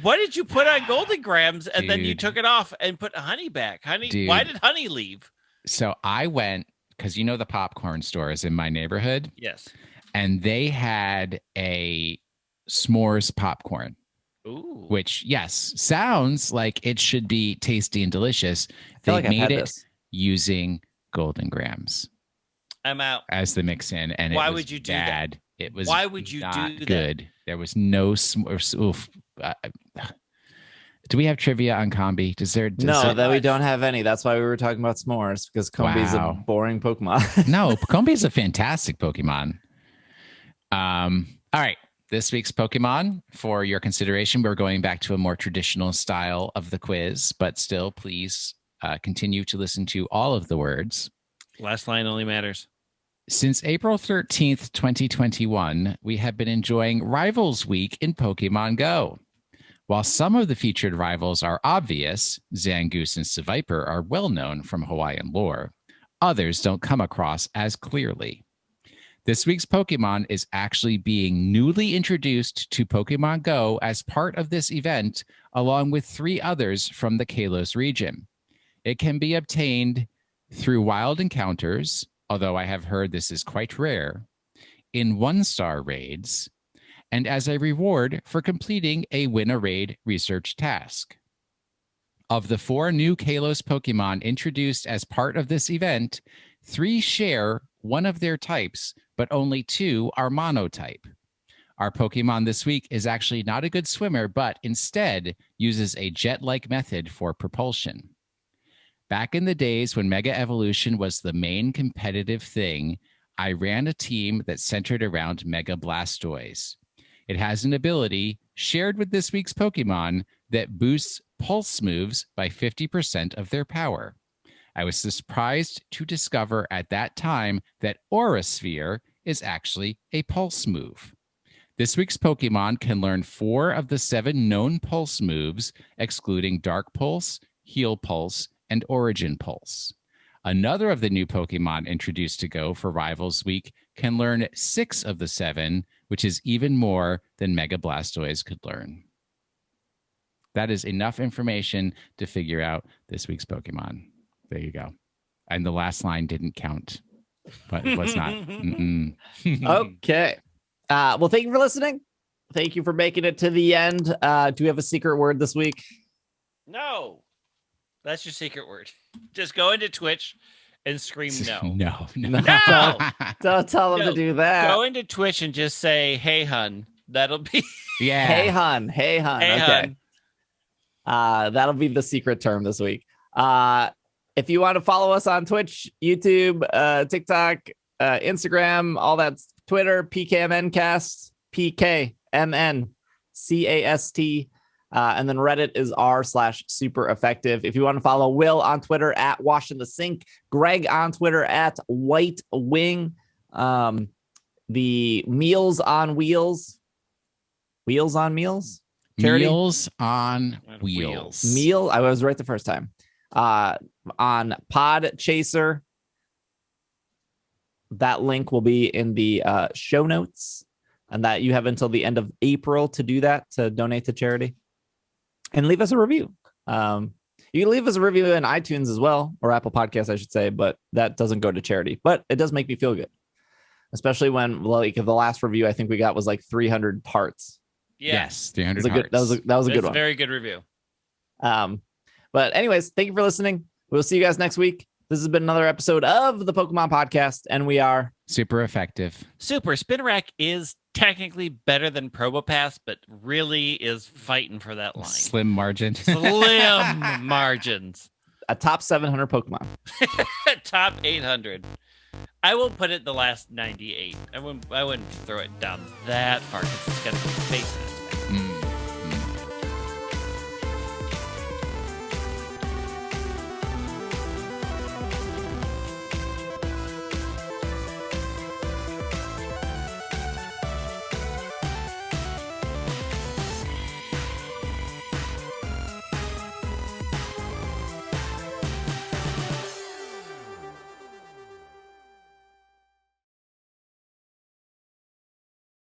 What did you put on Golden Grams and then you took it off and put honey back? Honey, why did honey leave? So I went, because you know the popcorn stores in my neighborhood? Yes. And they had a s'mores popcorn. Ooh. Which, yes, sounds like it should be tasty and delicious. They made it using Golden Grams. I'm out. As the mix in, and why it was would you do bad. That? It was why would you not do good. That? There was no s'mores. Do we have trivia on Combee? No, we don't have any. That's why we were talking about s'mores, because Combee's a boring Pokemon. No, Combee's a fantastic Pokemon. All right. This week's Pokemon, for your consideration, we're going back to a more traditional style of the quiz, but still, please continue to listen to all of the words. Last line only matters. Since April 13th, 2021, we have been enjoying Rivals Week in Pokemon GO. While some of the featured rivals are obvious, Zangoose and Seviper are well known from Hawaiian lore. Others don't come across as clearly. This week's Pokemon is actually being newly introduced to Pokemon GO as part of this event, along with 3 others from the Kalos region. It can be obtained through wild encounters, although I have heard this is quite rare, in 1-star raids, and as a reward for completing a win-a-raid research task. Of the 4 new Kalos Pokemon introduced as part of this event, 3 share one of their types, but only 2 are monotype. Our Pokemon this week is actually not a good swimmer, but instead uses a jet-like method for propulsion. Back in the days when Mega Evolution was the main competitive thing, I ran a team that centered around Mega Blastoise. It has an ability, shared with this week's Pokemon, that boosts pulse moves by 50% of their power. I was surprised to discover at that time that Aura Sphere is actually a pulse move. This week's Pokemon can learn 4 of the 7 known pulse moves, excluding Dark Pulse, Heal Pulse, and Origin Pulse. Another of the new Pokemon introduced to GO for Rivals Week can learn 6 of the 7, which is even more than Mega Blastoise could learn. That is enough information to figure out this week's Pokemon. There you go. And the last line didn't count, but it was not. Okay. Well, thank you for listening. Thank you for making it to the end. Do we have a secret word this week? No. That's your secret word. Just go into Twitch and scream no. No. Don't tell them to do that. Go into Twitch and just say, hey, hun. That'll be... Yeah. Hey, hun. Hey, hun. Hey, okay. Hun. That'll be the secret term this week. If you want to follow us on Twitch, YouTube, TikTok, Instagram, all that's Twitter, PKMNcast, PKMNcast. And then Reddit is r/super effective. If you want to follow Will on Twitter at Wash in the Sink, Greg on Twitter at White Wing, the Meals on Wheels, Charity? Meals on Wheels. Meal. I was right the first time. On Pod Chaser. That link will be in the show notes, and that you have until the end of April to do that, to donate to charity. And leave us a review. You can leave us a review in iTunes as well, or Apple Podcasts, I should say, but that doesn't go to charity. But it does make me feel good, especially when, like, the last review I think we got was like 300 hearts. Yes, 300 hearts. That was a good one. Very good review. But anyways, thank you for listening. We'll see you guys next week. This has been another episode of the Pokemon Podcast, and we are super effective. Super. Spinarak is technically better than Probopass, but really is fighting for that line. Slim margin. Slim margins. A top 700 Pokemon. Top 800. I will put it the last 98. I wouldn't throw it down that far because it's got to be faces.